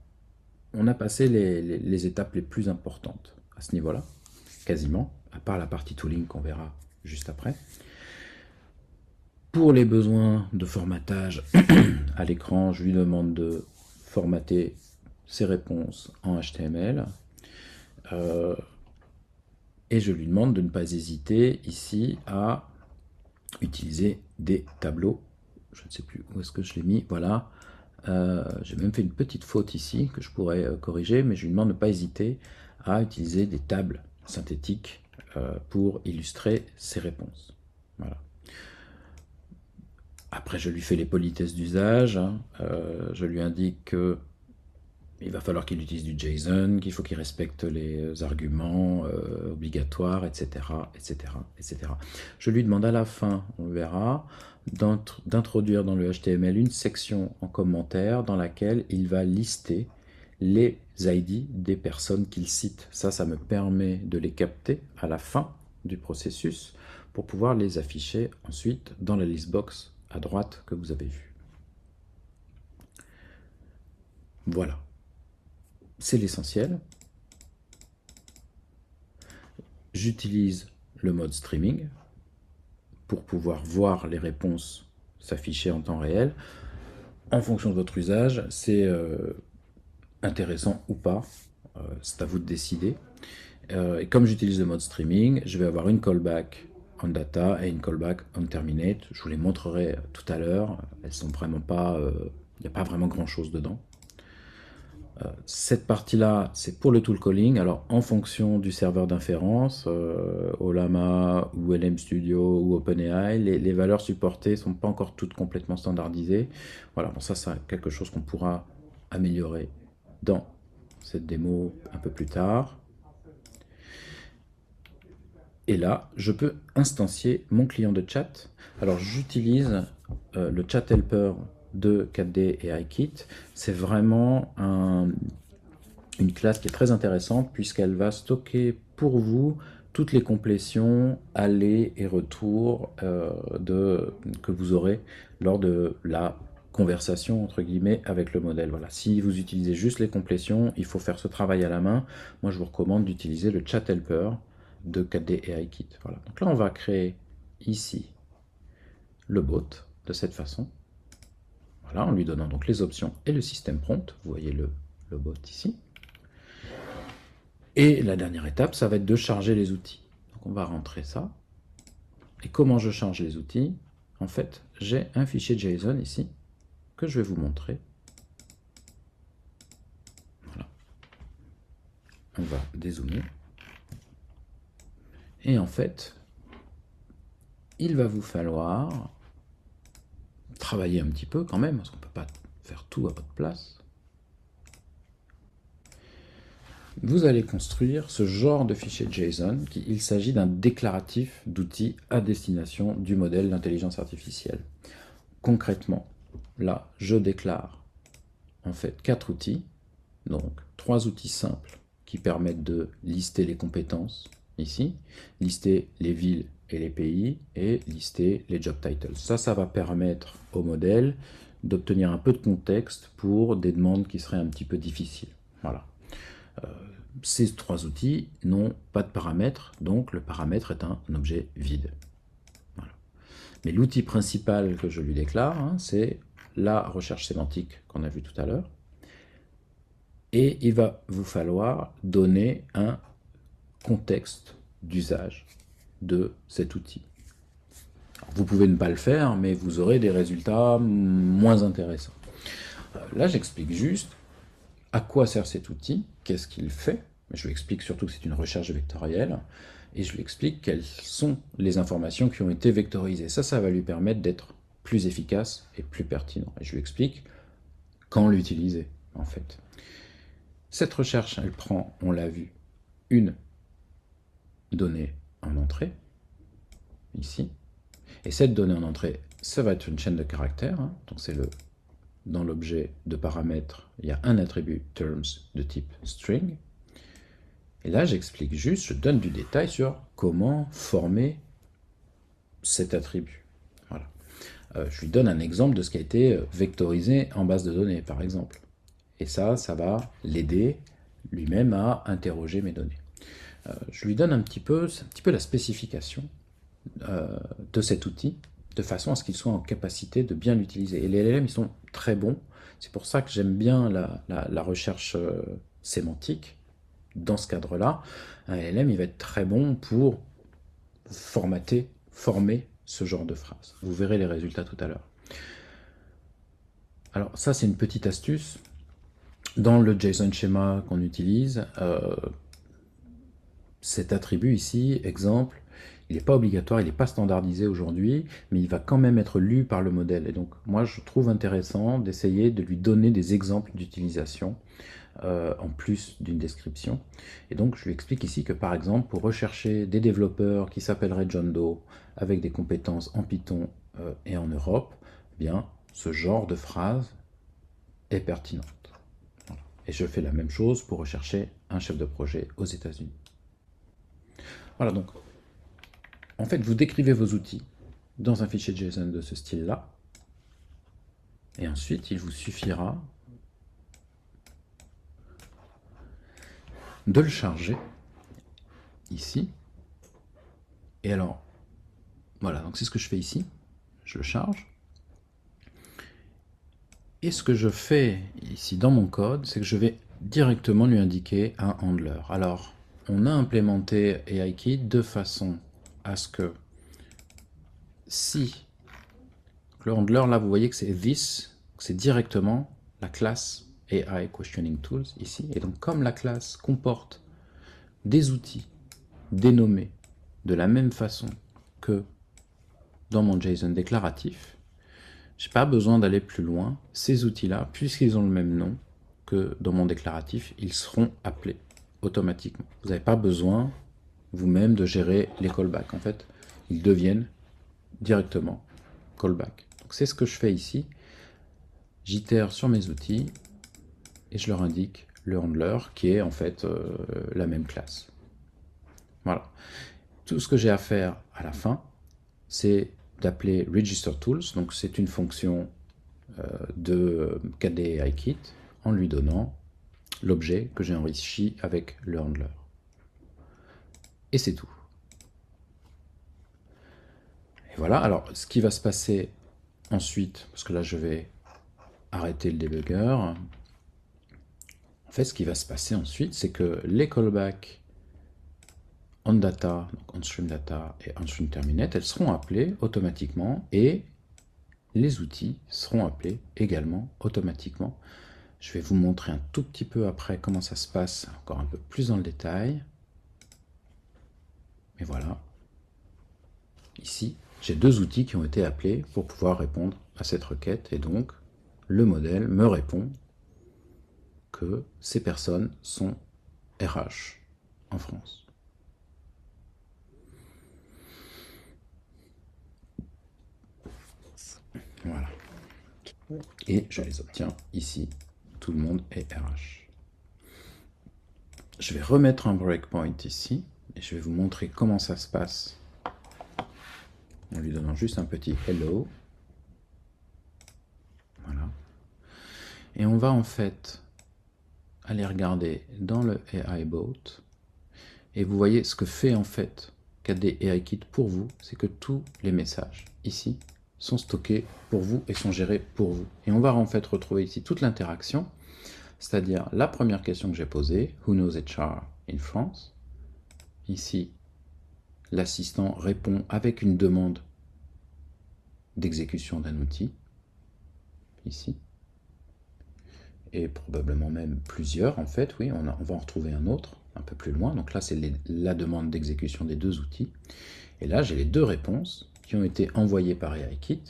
on a passé les étapes les plus importantes à ce niveau-là, quasiment, à part la partie tooling qu'on verra juste après. Pour les besoins de formatage à l'écran, je lui demande de formater ses réponses en HTML. Et je lui demande de ne pas hésiter ici à utiliser des tableaux. Je ne sais plus où est-ce que je l'ai mis, voilà. J'ai même fait une petite faute ici que je pourrais corriger, mais je lui demande de ne pas hésiter à utiliser des tables synthétiques pour illustrer ses réponses. Voilà. Après, je lui fais les politesses d'usage. Je lui indique qu'il va falloir qu'il utilise du JSON, qu'il faut qu'il respecte les arguments obligatoires, etc., etc., etc. Je lui demande à la fin, on verra, d'introduire dans le HTML une section en commentaire dans laquelle il va lister les ID des personnes qu'il cite. Ça me permet de les capter à la fin du processus pour pouvoir les afficher ensuite dans la listbox à droite que vous avez vue. Voilà. C'est l'essentiel. J'utilise le mode streaming pour pouvoir voir les réponses s'afficher en temps réel. En fonction de votre usage, c'est intéressant ou pas, c'est à vous de décider. Et comme j'utilise le mode streaming, je vais avoir une callback on data et une callback on terminate. Je vous les montrerai tout à l'heure. Elles sont vraiment pas, il n'y a pas vraiment grand chose dedans. Cette partie-là, c'est pour le tool calling. Alors, en fonction du serveur d'inférence, Ollama ou LM Studio ou OpenAI, les valeurs supportées ne sont pas encore toutes complètement standardisées. Voilà, bon, ça, c'est quelque chose qu'on pourra améliorer dans cette démo un peu plus tard. Et là, je peux instancier mon client de chat. Alors, j'utilise le chat helper de 4D et iKit. C'est vraiment une classe qui est très intéressante puisqu'elle va stocker pour vous toutes les complétions, aller et retour que vous aurez lors de la conversation entre guillemets avec le modèle. Voilà. Si vous utilisez juste les complétions, il faut faire ce travail à la main. Moi, je vous recommande d'utiliser le chat helper de 4D et iKit. Voilà. Donc là, on va créer ici le bot de cette façon. Voilà, en lui donnant donc les options et le système prompt. Vous voyez le bot ici. Et la dernière étape, ça va être de charger les outils. Donc on va rentrer ça. Et comment je charge les outils? En fait, j'ai un fichier JSON ici que je vais vous montrer. Voilà. On va dézoomer. Et en fait, il va vous falloir travailler un petit peu quand même, parce qu'on ne peut pas faire tout à votre place. Vous allez construire ce genre de fichier JSON. Il s'agit d'un déclaratif d'outils à destination du modèle d'intelligence artificielle. Concrètement, là, je déclare en fait 4 outils. Donc, 3 outils simples qui permettent de lister les compétences, ici, lister les villes et les pays, et lister les job titles. Ça va permettre au modèle d'obtenir un peu de contexte pour des demandes qui seraient un petit peu difficiles. Voilà. Ces 3 outils n'ont pas de paramètres, donc le paramètre est un objet vide. Voilà. Mais l'outil principal que je lui déclare, c'est la recherche sémantique qu'on a vu tout à l'heure. Et il va vous falloir donner un contexte d'usage de cet outil. Alors, vous pouvez ne pas le faire, mais vous aurez des résultats moins intéressants. Là, j'explique juste à quoi sert cet outil, qu'est-ce qu'il fait. Je lui explique surtout que c'est une recherche vectorielle, et je lui explique quelles sont les informations qui ont été vectorisées. Ça va lui permettre d'être plus efficace et plus pertinent. Et je lui explique quand l'utiliser, en fait. Cette recherche, elle prend, on l'a vu, une donnée en entrée, ici. Et cette donnée en entrée, ça va être une chaîne de caractères. Hein. Donc c'est dans l'objet de paramètres, il y a un attribut terms de type string. Et là, j'explique juste, je donne du détail sur comment former cet attribut. Voilà. Je lui donne un exemple de ce qui a été vectorisé en base de données, par exemple. Et ça va l'aider lui-même à interroger mes données. Je lui donne un petit peu la spécification de cet outil, de façon à ce qu'il soit en capacité de bien l'utiliser. Et les LLM, ils sont très bons. C'est pour ça que j'aime bien la recherche sémantique. Dans ce cadre-là, un LLM, il va être très bon pour former ce genre de phrase. Vous verrez les résultats tout à l'heure. Alors ça, c'est une petite astuce. Dans le JSON schéma qu'on utilise, cet attribut ici, exemple, il n'est pas obligatoire, il n'est pas standardisé aujourd'hui, mais il va quand même être lu par le modèle. Et donc, moi, je trouve intéressant d'essayer de lui donner des exemples d'utilisation en plus d'une description. Et donc, je lui explique ici que, par exemple, pour rechercher des développeurs qui s'appelleraient John Doe avec des compétences en Python et en Europe, eh bien, ce genre de phrase est pertinente. Voilà. Et je fais la même chose pour rechercher un chef de projet aux États-Unis. Voilà, donc, en fait, vous décrivez vos outils dans un fichier JSON de ce style-là, et ensuite, il vous suffira de le charger ici. Et alors, voilà, donc c'est ce que je fais ici. Je le charge. Et ce que je fais ici dans mon code, c'est que je vais directement lui indiquer un handler. Alors, on a implémenté AIKit de façon à ce que si le handler, là, vous voyez que c'est this, c'est directement la classe AI Questioning Tools ici. Et donc, comme la classe comporte des outils dénommés de la même façon que dans mon JSON déclaratif, je n'ai pas besoin d'aller plus loin. Ces outils-là, puisqu'ils ont le même nom que dans mon déclaratif, ils seront appelés automatiquement. Vous n'avez pas besoin vous-même de gérer les callbacks. En fait, ils deviennent directement callback. Donc c'est ce que je fais ici. J'itère sur mes outils et je leur indique le handler qui est en fait la même classe. Voilà. Tout ce que j'ai à faire à la fin, c'est d'appeler register tools. Donc c'est une fonction de KDE-AIKit en lui donnant l'objet que j'ai enrichi avec le handler. Et c'est tout. Et voilà, alors ce qui va se passer ensuite, parce que là je vais arrêter le debugger, en fait ce qui va se passer ensuite, c'est que les callbacks on data, donc on stream data et on stream terminate, elles seront appelées automatiquement et les outils seront appelés également automatiquement. Je vais vous montrer un tout petit peu après comment ça se passe, encore un peu plus dans le détail. Et voilà. Ici, j'ai deux outils qui ont été appelés pour pouvoir répondre à cette requête. Et donc, le modèle me répond que ces personnes sont RH en France. Voilà. Et je les obtiens ici. Tout le monde est RH. Je vais remettre un breakpoint ici. Et je vais vous montrer comment ça se passe en lui donnant juste un petit hello. Voilà. Et on va en fait aller regarder dans le AI Bot. Et vous voyez ce que fait en fait KDE AIKit pour vous, c'est que tous les messages ici sont stockés pour vous et sont gérés pour vous. Et on va en fait retrouver ici toute l'interaction. C'est-à-dire la première question que j'ai posée, Who knows HR in France? Ici, l'assistant répond avec une demande d'exécution d'un outil, ici, et probablement même plusieurs en fait, oui, on va en retrouver un autre un peu plus loin. Donc là, c'est la demande d'exécution des deux outils. Et là, j'ai les deux réponses qui ont été envoyées par AIKit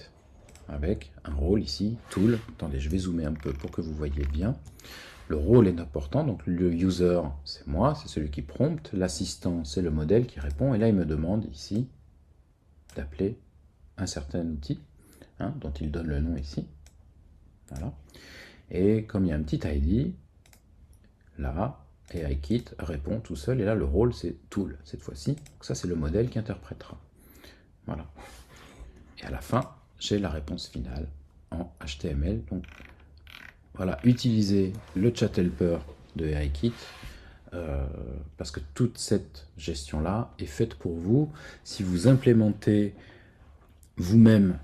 avec un rôle ici, tool. Attendez, je vais zoomer un peu pour que vous voyez bien. Le rôle est important, donc le user, c'est moi, c'est celui qui prompte. L'assistant, c'est le modèle qui répond. Et là, il me demande ici d'appeler un certain outil, hein, dont il donne le nom ici. Voilà. Et comme il y a un petit ID, là, AIKit répond tout seul. Et là, le rôle, c'est tool, cette fois-ci. Donc ça, c'est le modèle qui interprétera. Voilà. Et à la fin, j'ai la réponse finale en HTML. Donc voilà, utilisez le chat helper de AIKit parce que toute cette gestion-là est faite pour vous. Si vous implémentez vous-même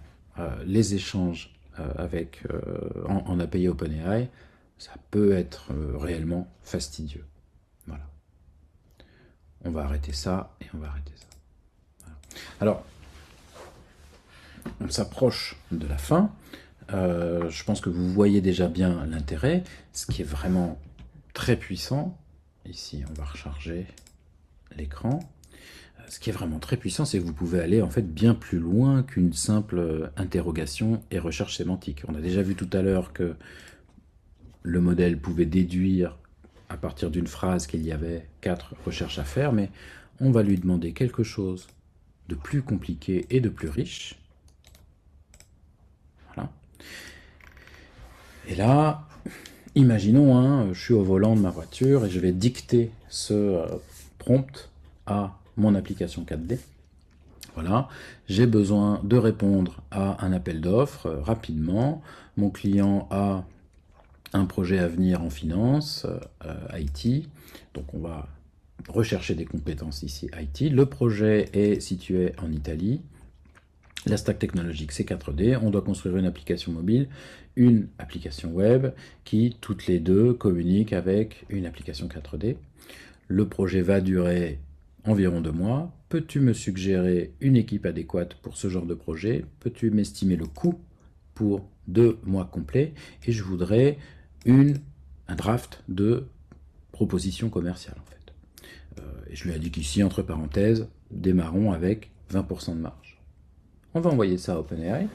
les échanges en API OpenAI, ça peut être réellement fastidieux. Voilà. On va arrêter ça et on va arrêter ça. Voilà. Alors, on s'approche de la fin. Je pense que vous voyez déjà bien l'intérêt. Ce qui est vraiment très puissant, ici on va recharger l'écran. Ce qui est vraiment très puissant, c'est que vous pouvez aller en fait bien plus loin qu'une simple interrogation et recherche sémantique. On a déjà vu tout à l'heure que le modèle pouvait déduire à partir d'une phrase qu'il y avait 4 recherches à faire, mais on va lui demander quelque chose de plus compliqué et de plus riche. Voilà. Et là, imaginons, hein, je suis au volant de ma voiture et je vais dicter ce prompt à mon application 4D. Voilà, j'ai besoin de répondre à un appel d'offres rapidement. Mon client a un projet à venir en finance, IT. Donc on va rechercher des compétences ici IT. Le projet est situé en Italie. La stack technologique, c'est 4D. On doit construire une application mobile, une application web qui, toutes les deux, communiquent avec une application 4D. Le projet va durer environ 2 mois. Peux-tu me suggérer une équipe adéquate pour ce genre de projet? Peux-tu m'estimer le coût pour 2 mois complets? Et je voudrais un draft de proposition commerciale, en fait. Et je lui indique ici, entre parenthèses, démarrons avec 20% de marge. On va envoyer ça à OpenAI.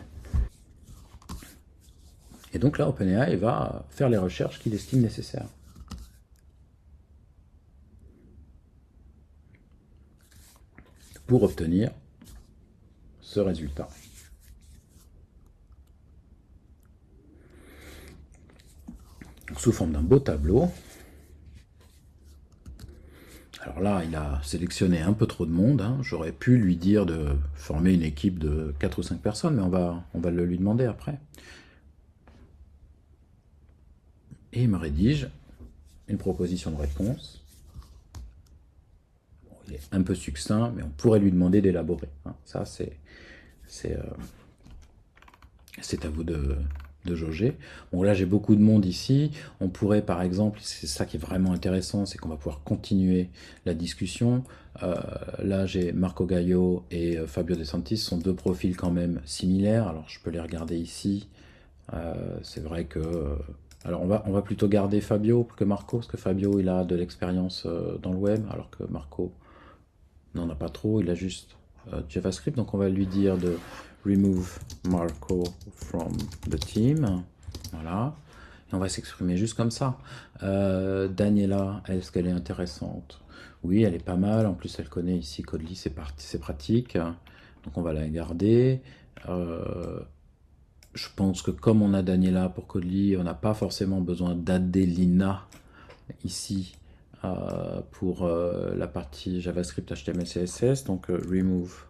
Et donc là, OpenAI va faire les recherches qu'il estime nécessaires. Pour obtenir ce résultat. Sous forme d'un beau tableau. Alors là, il a sélectionné un peu trop de monde. Hein. J'aurais pu lui dire de former une équipe de 4 ou 5 personnes, mais on va le lui demander après. Et il me rédige une proposition de réponse. Bon, il est un peu succinct, mais on pourrait lui demander d'élaborer. Hein. Ça, c'est à vous de jauger. Bon, là, j'ai beaucoup de monde ici. On pourrait, par exemple, c'est ça qui est vraiment intéressant, c'est qu'on va pouvoir continuer la discussion. Là, j'ai Marco Gaio et Fabio De Santis, sont deux profils quand même similaires. Alors, je peux les regarder ici. C'est vrai que... alors, on va plutôt garder Fabio que Marco, parce que Fabio, il a de l'expérience dans le web, alors que Marco n'en a pas trop, il a juste JavaScript. Donc, on va lui dire de remove Marco from the team. Voilà. Et on va s'exprimer juste comme ça. Daniela, est-ce qu'elle est intéressante? Oui, elle est pas mal. En plus, elle connaît ici Codely, c'est pratique. Donc, on va la garder. Je pense que comme on a Daniela pour Codely, on n'a pas forcément besoin d'Adelina ici pour la partie JavaScript, HTML, CSS. Donc, remove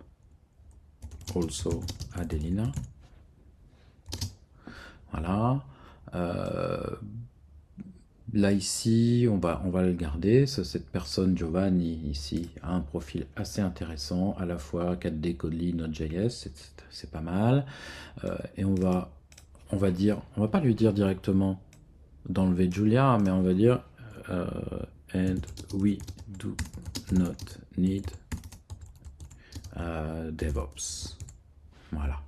also Adelina. Voilà. Là ici, on va le garder. Cette personne, Giovanni, ici, a un profil assez intéressant, à la fois 4D, Codely, Node.js, c'est pas mal. Et on va pas lui dire directement d'enlever Julia, mais on va dire and we do not need DevOps. Voilà.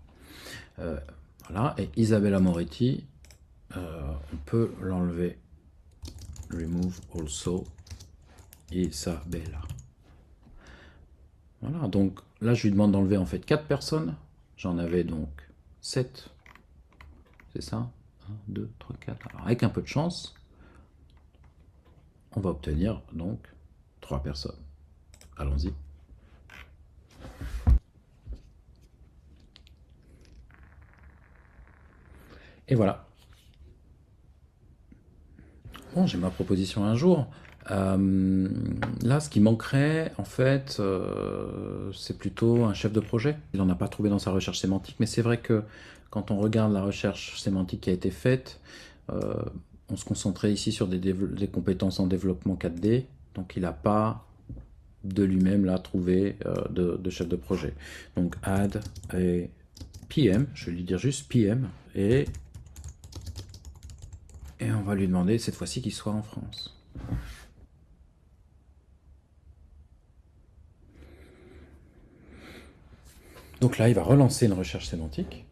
Voilà. Et Isabella Moretti, on peut l'enlever. Remove also Isabella. Voilà. Donc là, je lui demande d'enlever en fait 4 personnes. J'en avais donc 7. C'est ça 1, 2, 3, 4. Alors, avec un peu de chance, on va obtenir donc 3 personnes. Allons-y. Et voilà. Bon, j'ai ma proposition un jour. Là, ce qui manquerait, en fait, c'est plutôt un chef de projet. Il n'en a pas trouvé dans sa recherche sémantique, mais c'est vrai que quand on regarde la recherche sémantique qui a été faite, euh, on se concentrait ici sur des compétences en développement 4D, donc il n'a pas de lui-même là trouvé de chef de projet. Donc add et PM, je vais lui dire juste PM, et on va lui demander cette fois-ci qu'il soit en France. Donc là, il va relancer une recherche sémantique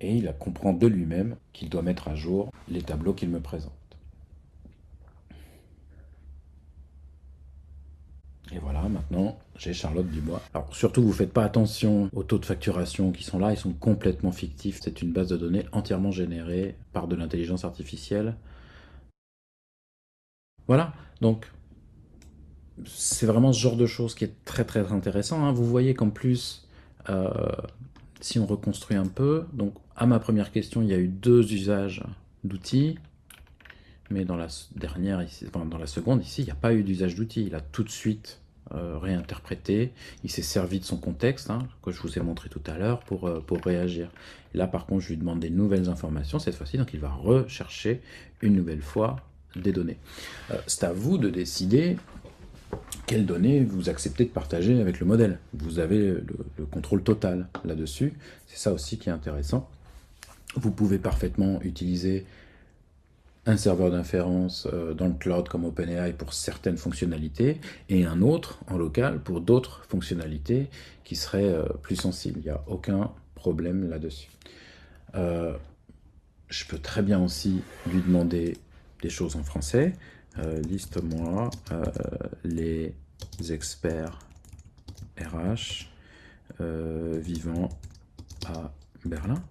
et il comprend de lui-même qu'il doit mettre à jour les tableaux qu'il me présente. Et voilà, maintenant, j'ai Charlotte Dubois. Alors surtout, vous ne faites pas attention aux taux de facturation qui sont là, ils sont complètement fictifs. C'est une base de données entièrement générée par de l'intelligence artificielle. Voilà, donc c'est vraiment ce genre de choses qui est très très intéressant, hein. Vous voyez qu'en plus, euh, si on reconstruit un peu, donc à ma première question, il y a eu 2 usages d'outils, mais dans la dernière, ici, enfin, dans la seconde, ici, il n'y a pas eu d'usage d'outils. Il a tout de suite réinterprété, il s'est servi de son contexte, hein, que je vous ai montré tout à l'heure, pour réagir. Et là, par contre, je lui demande des nouvelles informations, cette fois-ci, donc il va rechercher une nouvelle fois des données. C'est à vous de décider quelles données vous acceptez de partager avec le modèle. Vous avez le contrôle total là-dessus. C'est ça aussi qui est intéressant. Vous pouvez parfaitement utiliser un serveur d'inférence dans le cloud comme OpenAI pour certaines fonctionnalités et un autre en local pour d'autres fonctionnalités qui seraient plus sensibles. Il n'y a aucun problème là-dessus. Je peux très bien aussi lui demander des choses en français. Liste-moi les experts RH vivant à Berlin.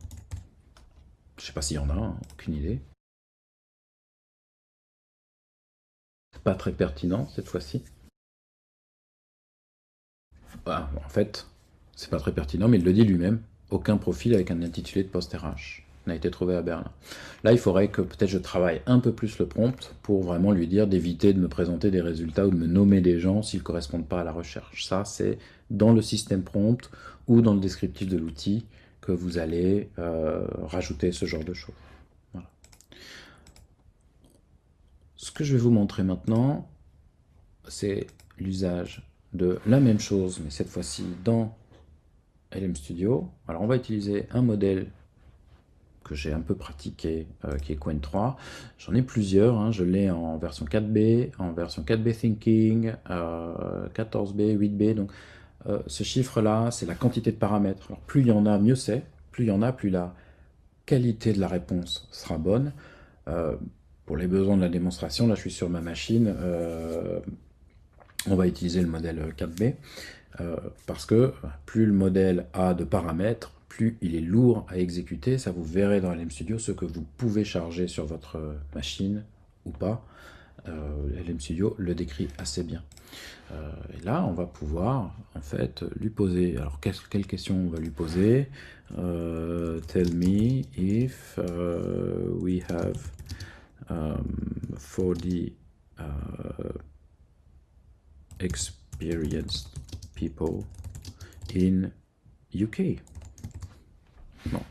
Je ne sais pas s'il y en a, hein, aucune idée. Pas très pertinent cette fois-ci. Bah, en fait, c'est pas très pertinent, mais il le dit lui-même. Aucun profil avec un intitulé de poste RH n'a été trouvé à Berlin. Là, il faudrait que peut-être je travaille un peu plus le prompt pour vraiment lui dire d'éviter de me présenter des résultats ou de me nommer des gens s'ils ne correspondent pas à la recherche. Ça, c'est dans le système prompt ou dans le descriptif de l'outil que vous allez rajouter ce genre de choses. Voilà. Ce que je vais vous montrer maintenant, c'est l'usage de la même chose, mais cette fois-ci dans LM Studio. Alors on va utiliser un modèle que j'ai un peu pratiqué, qui est Qwen 3. J'en ai plusieurs, hein. Je l'ai en version 4B, en version 4B Thinking, 14B, 8B. Donc ce chiffre-là, c'est la quantité de paramètres. Alors plus il y en a, mieux c'est. Plus il y en a, plus la qualité de la réponse sera bonne. Pour les besoins de la démonstration, là je suis sur ma machine, on va utiliser le modèle 4B. Parce que plus le modèle a de paramètres, plus il est lourd à exécuter. Ça, vous verrez dans LM Studio ce que vous pouvez charger sur votre machine ou pas. LM Studio le décrit assez bien. Et là, on va pouvoir en fait lui poser. Alors, quelle question on va lui poser? Tell me if we have 40 experienced people in UK. Non.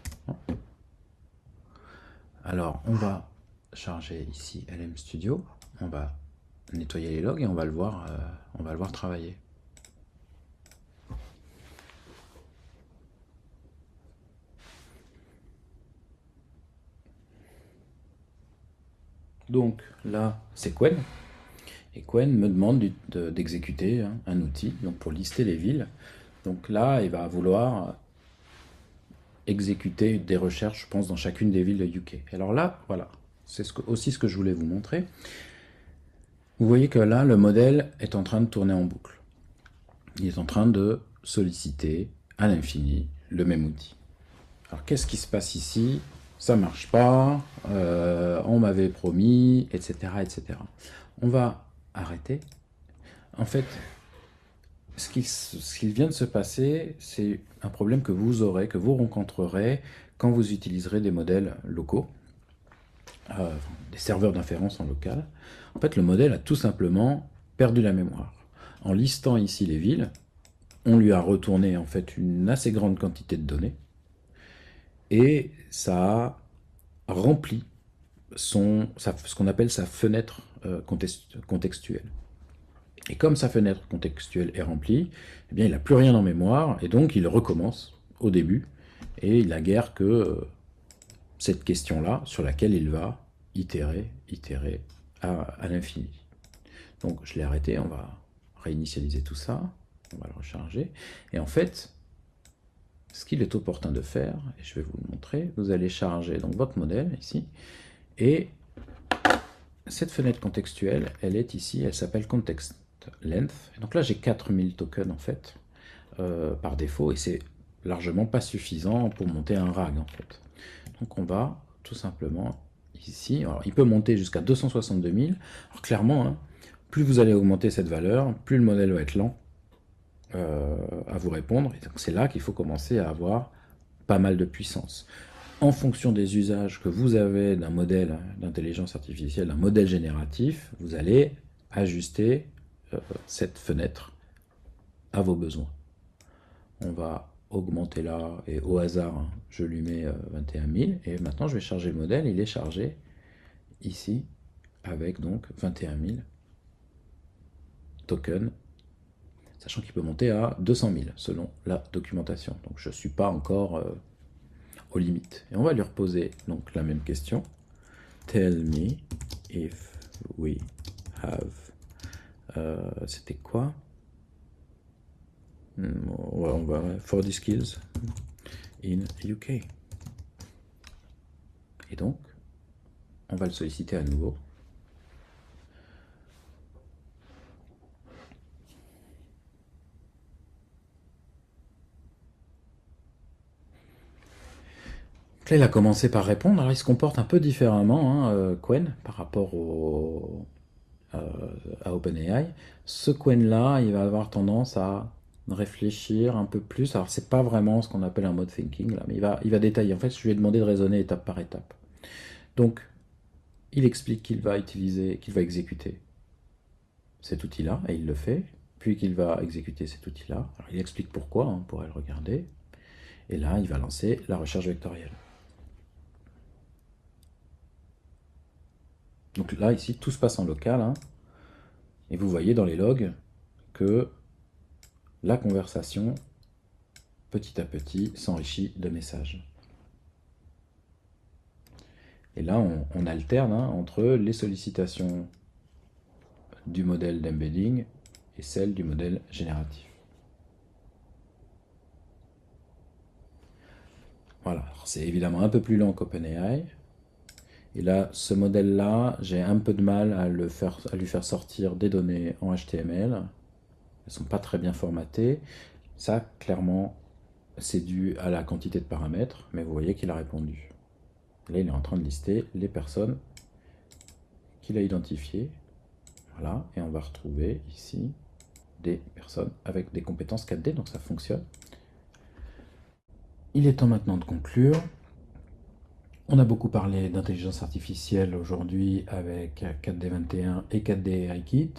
Alors, on va charger ici LM Studio. On va nettoyer les logs et on va le voir travailler. Donc là, c'est Qwen. Et Qwen me demande d'exécuter un outil donc pour lister les villes. Donc là, il va vouloir exécuter des recherches, je pense, dans chacune des villes de UK. Alors là, voilà, c'est aussi ce que je voulais vous montrer. Vous voyez que là, le modèle est en train de tourner en boucle. Il est en train de solliciter à l'infini le même outil. Alors qu'est-ce qui se passe ici? Ça marche pas, on m'avait promis, etc., etc. On va arrêter. En fait, ce qu'il vient de se passer, c'est un problème que vous aurez, que vous rencontrerez quand vous utiliserez des modèles locaux, des serveurs d'inférence en local. En fait, le modèle a tout simplement perdu la mémoire. En listant ici les villes, on lui a retourné en fait une assez grande quantité de données et ça a rempli ce qu'on appelle sa fenêtre contextuelle. Et comme sa fenêtre contextuelle est remplie, eh bien, il n'a plus rien en mémoire, et donc il recommence au début, et il n'a guère que cette question-là sur laquelle il va itérer à l'infini. Donc je l'ai arrêté, on va réinitialiser tout ça, on va le recharger, et en fait, ce qu'il est opportun de faire, et je vais vous le montrer, vous allez charger donc votre modèle ici, et cette fenêtre contextuelle, elle est ici, elle s'appelle context length. Et donc là, j'ai 4000 tokens en fait, par défaut, et c'est largement pas suffisant pour monter un RAG en fait. Donc on va tout simplement ici, alors il peut monter jusqu'à 262 000. Alors clairement, hein, plus vous allez augmenter cette valeur, plus le modèle va être lent à vous répondre. Et donc c'est là qu'il faut commencer à avoir pas mal de puissance. En fonction des usages que vous avez d'un modèle d'intelligence artificielle, d'un modèle génératif, vous allez ajuster cette fenêtre à vos besoins. On va augmenter là, et au hasard, hein, je lui mets 21 000, et maintenant je vais charger le modèle, il est chargé ici, avec donc 21 000 tokens, sachant qu'il peut monter à 200 000 selon la documentation. Donc je ne suis pas encore aux limites. Et on va lui reposer donc la même question. Tell me if we have... c'était quoi? Ouais, on va... For the skills in UK. Et donc, on va le solliciter à nouveau. Donc là, il a commencé par répondre. Alors, il se comporte un peu différemment, hein, Qwen, par rapport à OpenAI. Ce Qwen-là, il va avoir tendance à réfléchir un peu plus. Alors, c'est pas vraiment ce qu'on appelle un mode thinking, là, mais il va détailler. En fait, je lui ai demandé de raisonner étape par étape. Donc, il explique qu'il va utiliser, qu'il va exécuter cet outil-là, et il le fait, puis qu'il va exécuter cet outil-là. Alors, il explique pourquoi, hein, on pourrait le regarder, et là, il va lancer la recherche vectorielle. Donc là, ici, tout se passe en local, hein, et vous voyez dans les logs que la conversation, petit à petit, s'enrichit de messages. Et là, on alterne hein, entre les sollicitations du modèle d'embedding et celles du modèle génératif. Voilà, c'est évidemment un peu plus lent qu'OpenAI. Et là, ce modèle-là, j'ai un peu de mal à lui faire sortir des données en HTML. Elles ne sont pas très bien formatées. Ça, clairement, c'est dû à la quantité de paramètres, mais vous voyez qu'il a répondu. Là, il est en train de lister les personnes qu'il a identifiées. Voilà, et on va retrouver ici des personnes avec des compétences 4D, donc ça fonctionne. Il est temps maintenant de conclure. On a beaucoup parlé d'intelligence artificielle aujourd'hui avec 4D21 et 4D AIKit.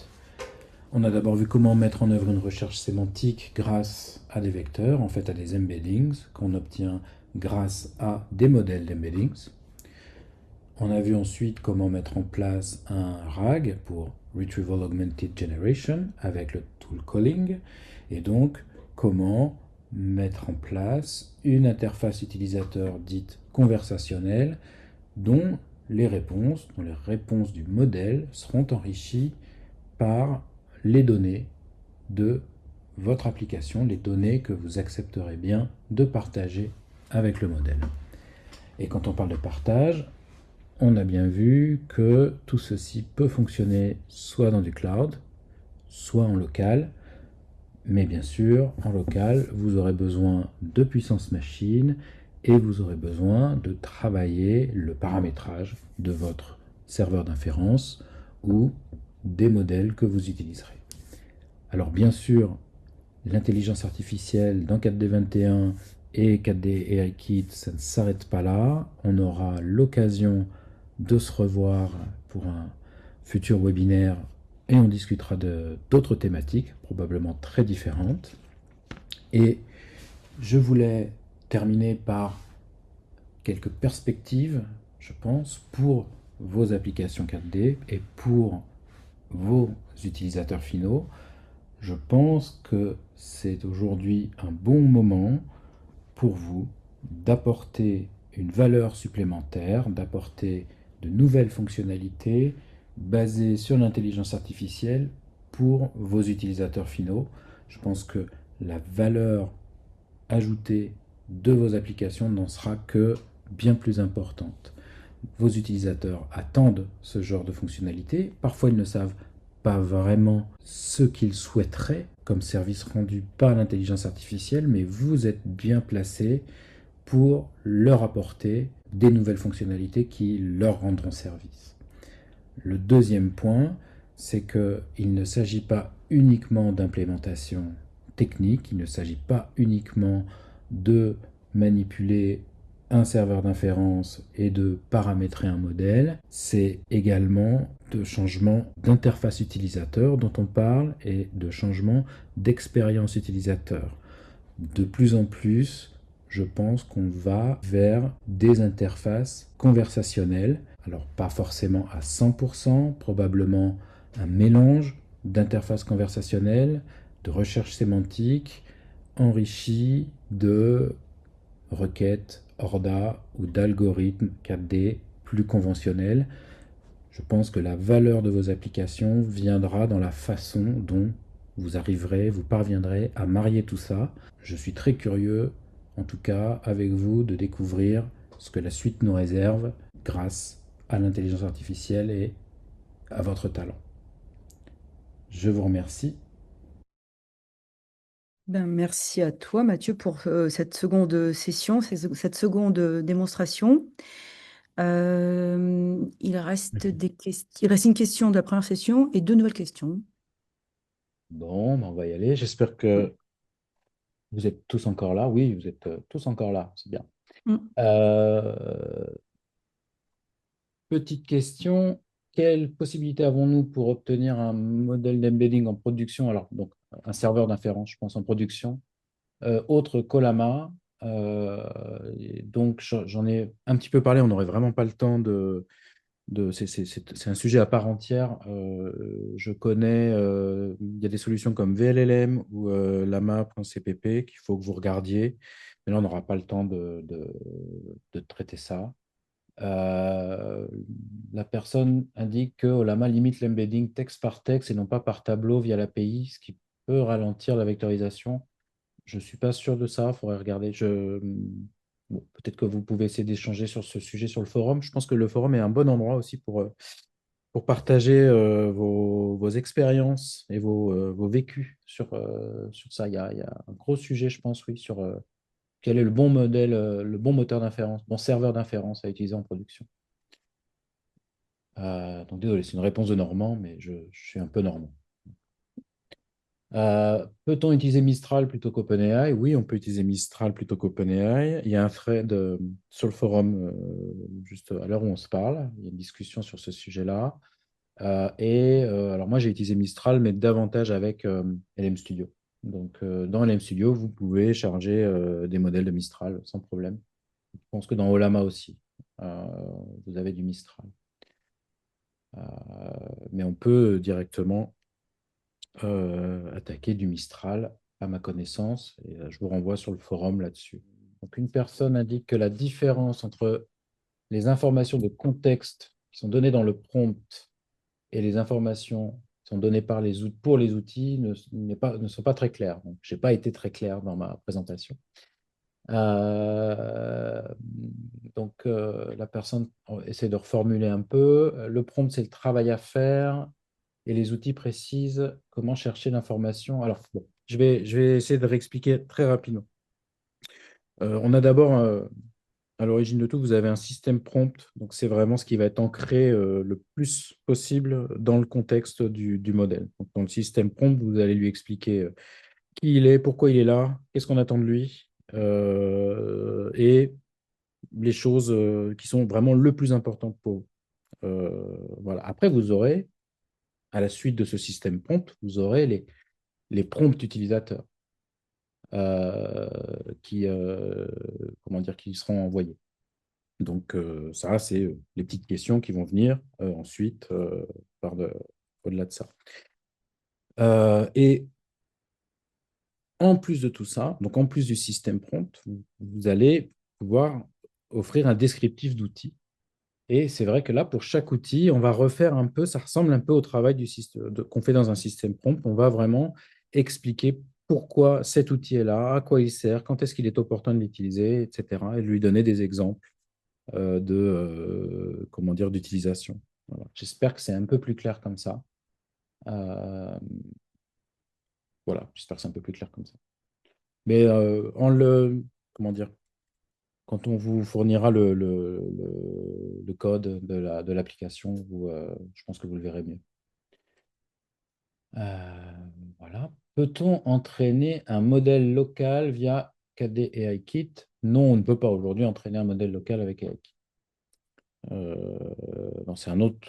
On a d'abord vu comment mettre en œuvre une recherche sémantique grâce à des vecteurs, en fait à des embeddings, qu'on obtient grâce à des modèles d'embeddings. On a vu ensuite comment mettre en place un RAG pour Retrieval Augmented Generation avec le tool calling, et donc comment mettre en place une interface utilisateur dite conversationnelle dont les réponses, dont les réponses du modèle seront enrichies par les données de votre application, les données que vous accepterez bien de partager avec le modèle. Et quand on parle de partage, on a bien vu que tout ceci peut fonctionner soit dans du cloud, soit en local. Mais bien sûr, en local, vous aurez besoin de puissance machine et vous aurez besoin de travailler le paramétrage de votre serveur d'inférence ou des modèles que vous utiliserez. Alors bien sûr, l'intelligence artificielle dans 4D21 et 4D AI-Kit, ça ne s'arrête pas là. On aura l'occasion de se revoir pour un futur webinaire et on discutera d'autres thématiques, probablement très différentes. Et je voulais terminer par quelques perspectives, je pense, pour vos applications 4D et pour vos utilisateurs finaux. Je pense que c'est aujourd'hui un bon moment pour vous d'apporter une valeur supplémentaire, d'apporter de nouvelles fonctionnalités basées sur l'intelligence artificielle pour vos utilisateurs finaux. Je pense que la valeur ajoutée de vos applications n'en sera que bien plus importante. Vos utilisateurs attendent ce genre de fonctionnalité. Parfois, ils ne savent pas vraiment ce qu'ils souhaiteraient comme service rendu par l'intelligence artificielle, mais vous êtes bien placé pour leur apporter des nouvelles fonctionnalités qui leur rendront service. Le deuxième point, c'est qu'il ne s'agit pas uniquement d'implémentation technique, il ne s'agit pas uniquement de manipuler un serveur d'inférence et de paramétrer un modèle, c'est également de changement d'interface utilisateur dont on parle et de changement d'expérience utilisateur. De plus en plus, je pense qu'on va vers des interfaces conversationnelles. Alors pas forcément à 100%, probablement un mélange d'interfaces conversationnelles, de recherche sémantique, enrichie de requêtes ORDA ou d'algorithmes 4D plus conventionnels. Je pense que la valeur de vos applications viendra dans la façon dont vous arriverez, vous parviendrez à marier tout ça. Je suis très curieux, en tout cas avec vous, de découvrir ce que la suite nous réserve grâce à l'intelligence artificielle et à votre talent. Je vous remercie. Ben, merci à toi, Mathieu, pour cette seconde session, cette seconde démonstration. Il reste il reste une question de la première session et deux nouvelles questions. Bon, ben, on va y aller. J'espère que vous êtes tous encore là. Oui, vous êtes tous encore là, c'est bien. Mm. Euh, Petite question, quelles possibilités avons-nous pour obtenir un modèle d'embedding en production? Alors, donc, un serveur d'inférence, je pense, en production, autre qu'Olama. Et donc, j'en ai un petit peu parlé, on n'aurait vraiment pas le temps c'est un sujet à part entière. Je connais, il y a des solutions comme VLLM ou lama.cpp qu'il faut que vous regardiez, mais là, on n'aura pas le temps de traiter ça. Euh, la personne indique que Olama limite l'embedding texte par texte et non pas par tableau via l'API, ce qui peut ralentir la vectorisation. Je ne suis pas sûr de ça, il faudrait regarder. Bon, peut-être que vous pouvez essayer d'échanger sur ce sujet sur le forum. Je pense que le forum est un bon endroit aussi pour partager vos expériences et vos vécus sur ça. Il y a un gros sujet, je pense, oui, sur quel est le bon modèle, le bon moteur d'inférence, bon serveur d'inférence à utiliser en production. Donc désolé, c'est une réponse de Normand, mais je suis un peu normand. Peut-on utiliser Mistral plutôt qu'OpenAI? Oui, on peut utiliser Mistral plutôt qu'OpenAI. Il y a un thread sur le forum juste à l'heure où on se parle. Il y a une discussion sur ce sujet-là. Alors moi, j'ai utilisé Mistral, mais davantage avec LM Studio. Donc dans LM Studio, vous pouvez charger des modèles de Mistral sans problème. Je pense que dans Olama aussi, euh, vous avez du Mistral. Euh, mais on peut directement attaquer du Mistral, à ma connaissance, et je vous renvoie sur le forum là-dessus. Donc, une personne indique que la différence entre les informations de contexte qui sont données dans le prompt et les informations qui sont données par pour les outils ne sont pas très claires. Donc, je n'ai pas été très clair dans ma présentation. Euh, la personne essaie de reformuler un peu. Le prompt, c'est le travail à faire et les outils précisent comment chercher l'information. Alors, bon, je vais essayer de réexpliquer très rapidement. On a d'abord, à l'origine de tout, vous avez un système prompt. Donc, c'est vraiment ce qui va être ancré le plus possible dans le contexte du modèle. Donc, dans le système prompt, vous allez lui expliquer qui il est, pourquoi il est là, qu'est-ce qu'on attend de lui, et les choses qui sont vraiment le plus importantes pour vous. Voilà. Après, vous aurez, à la suite de ce système prompt, vous aurez les prompts utilisateurs euh, qui, comment dire, qui seront envoyés. Donc, ça, c'est les petites questions qui vont venir ensuite au-delà de ça. Et en plus de tout ça, donc en plus du système prompt, vous allez pouvoir offrir un descriptif d'outils. Et c'est vrai que là, pour chaque outil, on va refaire un peu, ça ressemble un peu au travail qu'on fait dans un système prompt. On va vraiment expliquer pourquoi cet outil est là, à quoi il sert, quand est-ce qu'il est opportun de l'utiliser, etc. Et lui donner des exemples comment dire, d'utilisation. Voilà. J'espère que c'est un peu plus clair comme ça. Euh, voilà, j'espère que c'est un peu plus clair comme ça. Mais comment dire, quand on vous fournira le code de l'application, je pense que vous le verrez mieux. Voilà. Peut-on entraîner un modèle local via KD AI Kit? Non, on ne peut pas aujourd'hui entraîner un modèle local avec AI Kit. Non, c'est un autre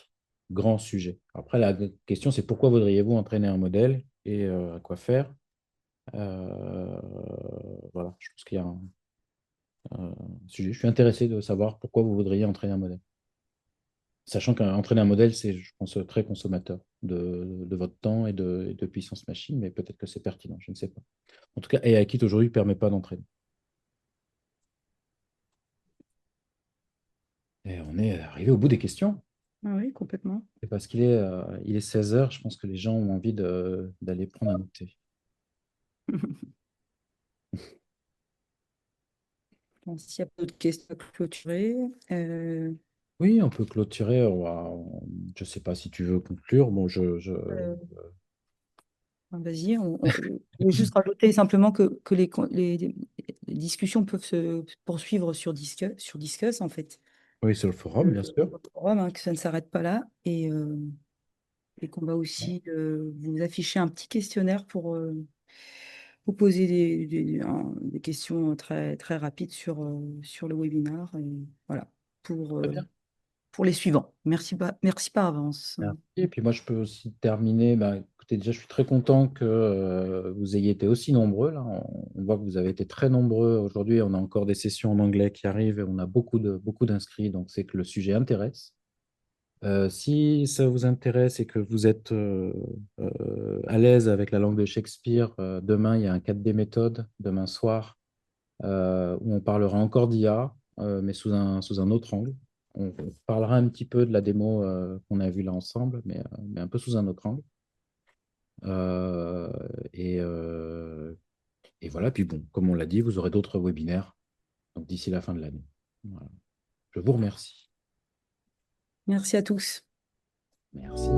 grand sujet. Après, la question, c'est pourquoi voudriez-vous entraîner un modèle et à quoi faire? Euh, voilà, je pense qu'il y a un sujet. Je suis intéressé de savoir pourquoi vous voudriez entraîner un modèle. Sachant qu'entraîner un modèle, c'est, je pense, très consommateur de votre temps et de puissance machine, mais peut-être que c'est pertinent, je ne sais pas. En tout cas, AIKit aujourd'hui ne permet pas d'entraîner. Et on est arrivé au bout des questions. Ah oui, complètement. C'est parce il est 16 heures, je pense que les gens ont envie d'aller prendre un thé. Bon, s'il n'y a pas d'autres questions à clôturer, Oui, on peut clôturer. Je ne sais pas si tu veux conclure. Bon, euh, vas-y, je vais juste rajouter simplement que les discussions peuvent se poursuivre sur Discuss, en fait. Oui, sur le forum, bien sûr. Votre forum, hein, que ça ne s'arrête pas là et qu'on va aussi vous afficher un petit questionnaire pour vous poser des questions très, très rapides sur le webinar. Et voilà, Très bien. pour les suivants. Merci par avance. Merci. Et puis moi, je peux aussi terminer. Bah, écoutez, déjà, je suis très content que vous ayez été aussi nombreux. Là. On voit que vous avez été très nombreux. Aujourd'hui, on a encore des sessions en anglais qui arrivent et on a beaucoup d'inscrits. Donc, c'est que le sujet intéresse. Si ça vous intéresse et que vous êtes à l'aise avec la langue de Shakespeare, demain, il y a un 4D méthode, demain soir, où on parlera encore d'IA, mais sous un autre angle. On parlera un petit peu de la démo qu'on a vue là ensemble, mais un peu sous un autre angle. Euh, et, euh, et voilà, puis bon, comme on l'a dit, vous aurez d'autres webinaires donc d'ici la fin de l'année. Voilà. Je vous remercie. Merci à tous. Merci.